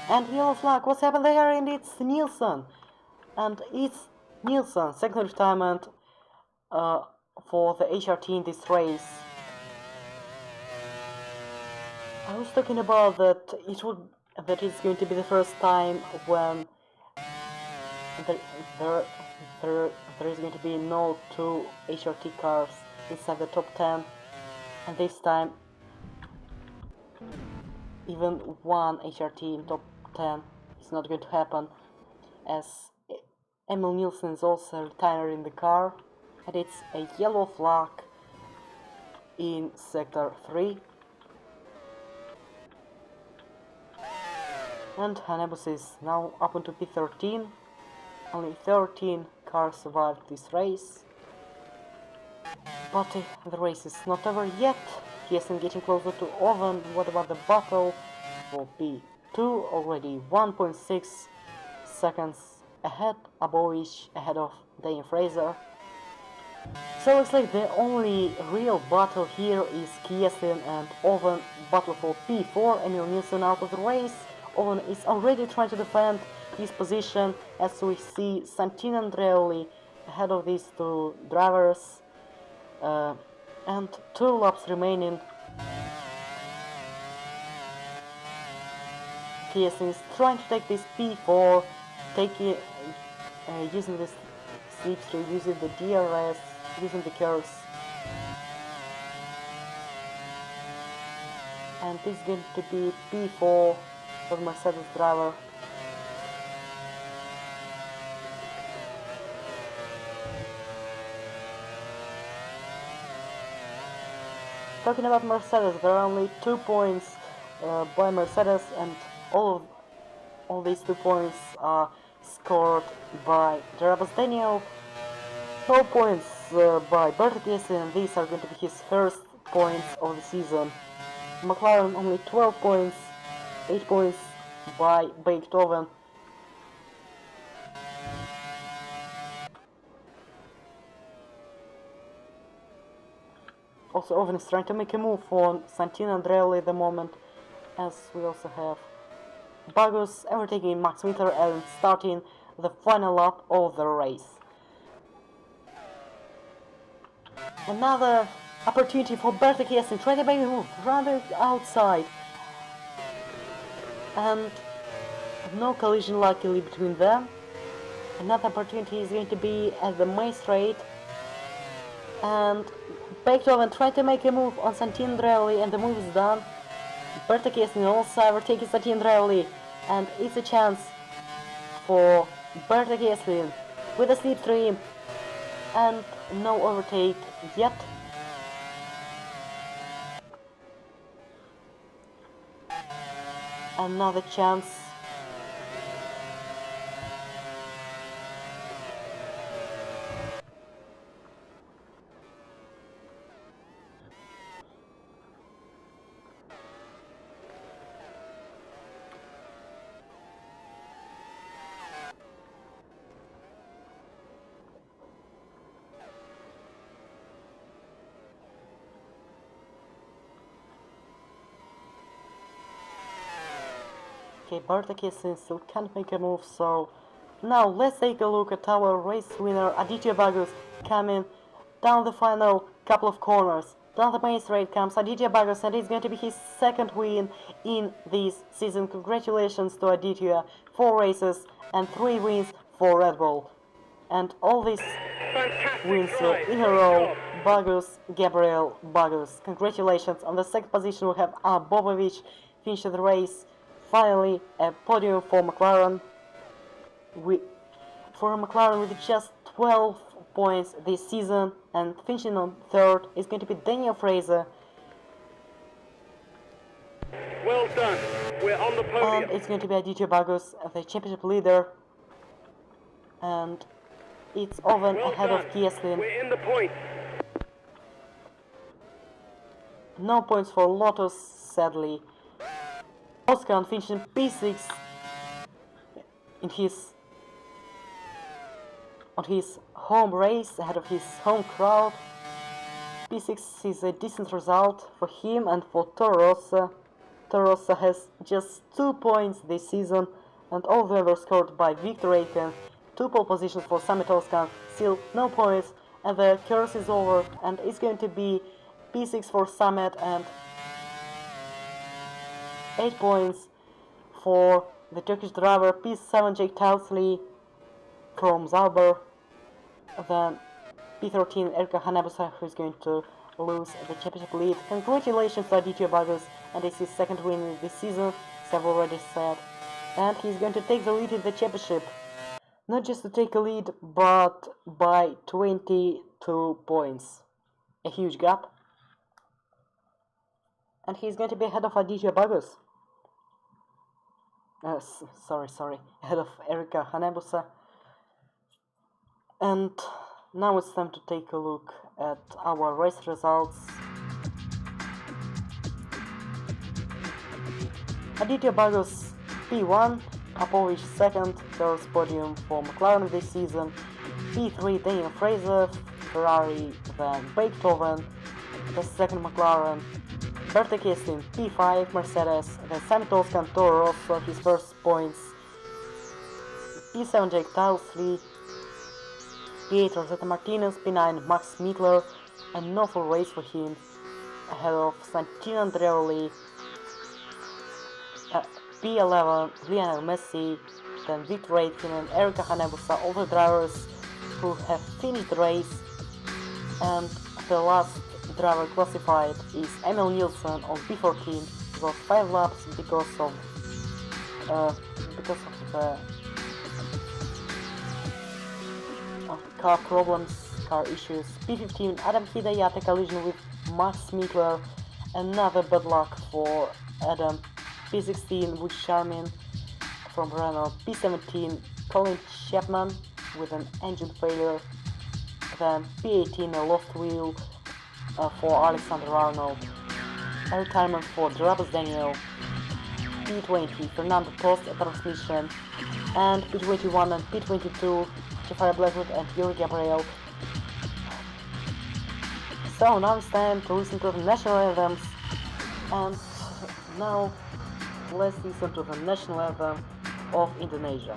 And yellow flag, what's happened there? And it's Nielsen. And it's Nielsen, second retirement for the HRT in this race. I was talking about that it's going to be the first time when there is going to be no 2 HRT cars inside the top 10, and this time even 1 HRT in top 10 is not going to happen, as Emil Nielsen is also retiring the car, and it's a yellow flag in sector 3. And Hanebus is now up into P13. Only 13 cars survived this race. But the race is not over yet. Kieslin getting closer to Owen. What about the battle for P2? Already 1.6 seconds ahead. Abovic ahead of Daniel Fraser. So looks like the only real battle here is Kieslin and Owen. Battle for P4. Emil Nielsen out of the race. Owen is already trying to defend his position, as we see Santino Andreoli ahead of these 2 drivers, and 2 laps remaining. Kieslin is trying to take this P4, using this slipstream, using the DRS, using the curves, and this is going to be P4 for the Mercedes driver. Talking about Mercedes, there are only 2 points by Mercedes, and all these 2 points are scored by Jarabas Daniel. No points by Bertie Kieslin, and these are going to be his first points of the season. McLaren only 12 points. 8 points by Beethoven. Also, Owen is trying to make a move on Santino Andreoli at the moment, as we also have Bagus overtaking Max Winter and starting the final lap of the race. Another opportunity for Berta Kiesling, trying to make a move rather outside. And no collision luckily between them. Another opportunity is going to be at the main straight. And Beethoven tried to make a move on Santino Andreoli, and the move is done. Berta Kiesling also overtaking Santino Andreoli, and it's a chance for Berta Kiesling with a slipstream, and no overtake yet. Another chance. Okay, Berta Kiesling still can't make a move, so now let's take a look at our race winner Aditya Bagus coming down the final couple of corners. Down the main straight comes Aditya Bagus, and it's going to be his second win in this season. Congratulations to Aditya, 4 races and 3 wins for Red Bull. And all these wins in a row, Bagus, Gabriel Bagus. Congratulations. On the second position we have Bobovic, finished the race. Finally, a podium for McLaren. For McLaren with just 12 points this season, and finishing on third is going to be Daniel Fraser. Well done. We're on the podium. And it's going to be Aditya Bagus, the championship leader. And it's Owen ahead of Kiesling. We're in the points. No points for Lotus, sadly. Oscar finishing P6 on his home race ahead of his home crowd. P6 is a decent result for him and for Toro Rosso. Toro Rosso has just 2 points this season, and all the others scored by Victor Aitken. 2 pole positions for Sami Toscan, still no points, and the curse is over, and it's going to be P6 for Samet and 8 points for the Turkish driver P7 Jake Tousley from Zauber. Then P13 Erika Hanebusa, who is going to lose the championship lead. Congratulations to Aditya Bagus, and it's his second win this season, as I've already said. And he's going to take the lead in the championship. Not just to take a lead, but by 22 points. A huge gap. And he's going to be ahead of Aditya Bagus. Ahead of Erika Hanebusa. And now it's time to take a look at our race results. Aditya Bagus P1, Popovic second, first podium for McLaren this season. P3 Daniel Fraser, Ferrari, then Beethoven, the second McLaren. Berta Kiesling, P5, Mercedes, then Sami Toscan, Toro Rosso, his first points. P7 Jake Tousley, P8 Rosetta Martinez, P9 Max Mittler, an awful race for him, ahead of Santino Andreoli. P11 Lionel Messi, then Victor Aitken and Erika Hanebusa, all the drivers who have finished the race. And the last driver classified is Emil Nielsen on P14. It was 5 laps because of the car problems, car issues. P15 Adam Hidayate collision with Max Mittler, another bad luck for Adam. P16 Wood Charmin from Renault. P17 Colin Chapman with an engine failure. Then P18 a lost wheel for Alexander Arnold. A retirement for Jarabas Daniel. P20 Fernando Tost a transmission. And P21 and P22 Jafari Blackwood and Yuri Gabriel. So now it's time to listen to the national anthems. And now let's listen to the national anthem of Indonesia.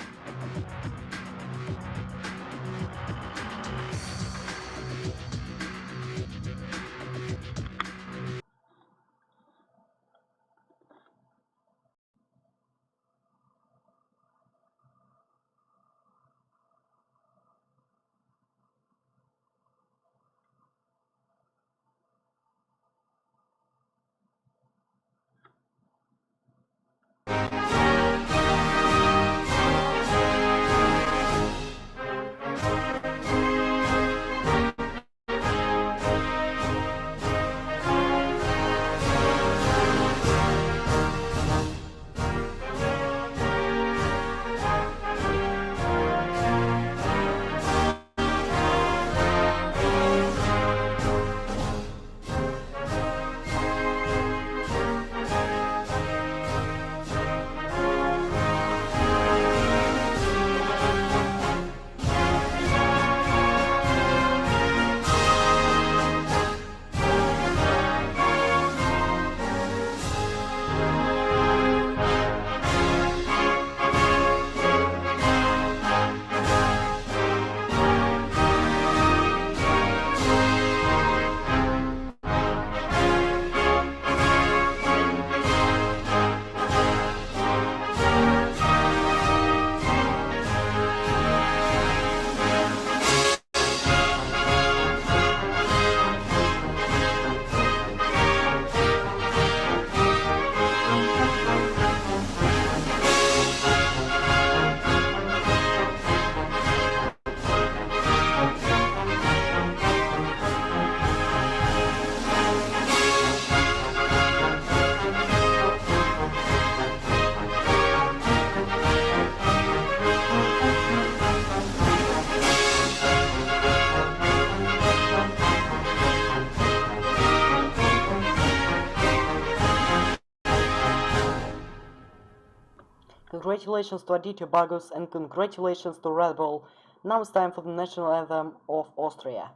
Congratulations to Aditya Bagus and congratulations to Red Bull. Now it's time for the national anthem of Austria.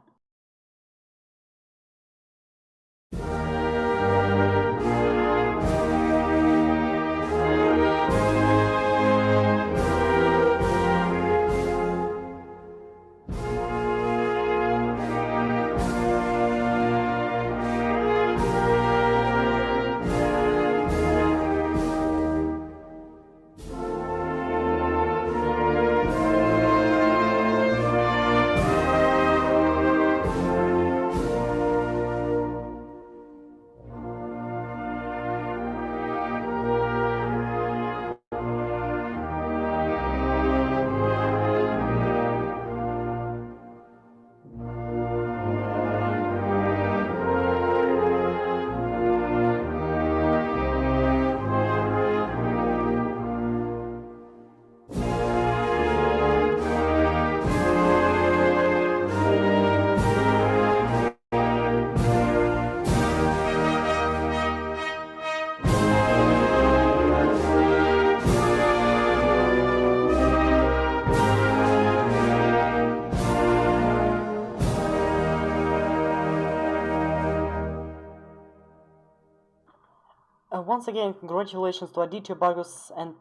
Once again, congratulations to Aditya Bagus and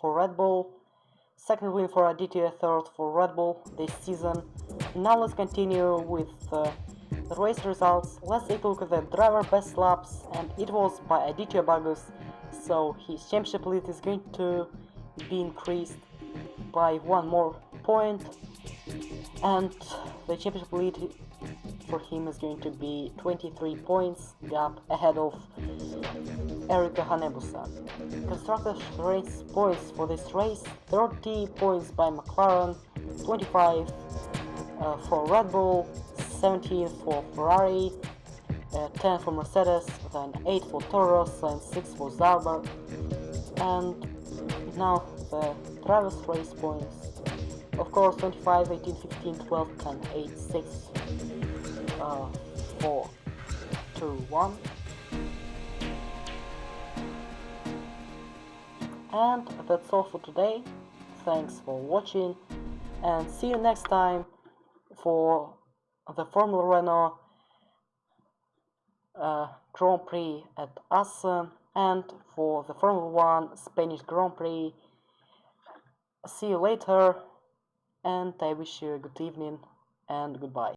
for Red Bull. Second win for Aditya, third for Red Bull this season. Now let's continue with the race results. Let's take a look at the driver best laps, and it was by Aditya Bagus, so his championship lead is going to be increased by one more point, and the championship lead for him is going to be 23 points gap ahead of Erika Hanebusa. Constructors race points for this race: 30 points by McLaren, 25 for Red Bull, 17 for Ferrari, 10 for Mercedes, then 8 for Toro Rosso and 6 for Sauber. And now the drivers race points. Of course, 25, 18, 15, 12, 10, 8, 6, 4, 2, 1. And that's all for today. Thanks for watching, and see you next time for the Formula Renault Grand Prix at Assen and for the Formula 1 Spanish Grand Prix. See you later, and I wish you a good evening and goodbye.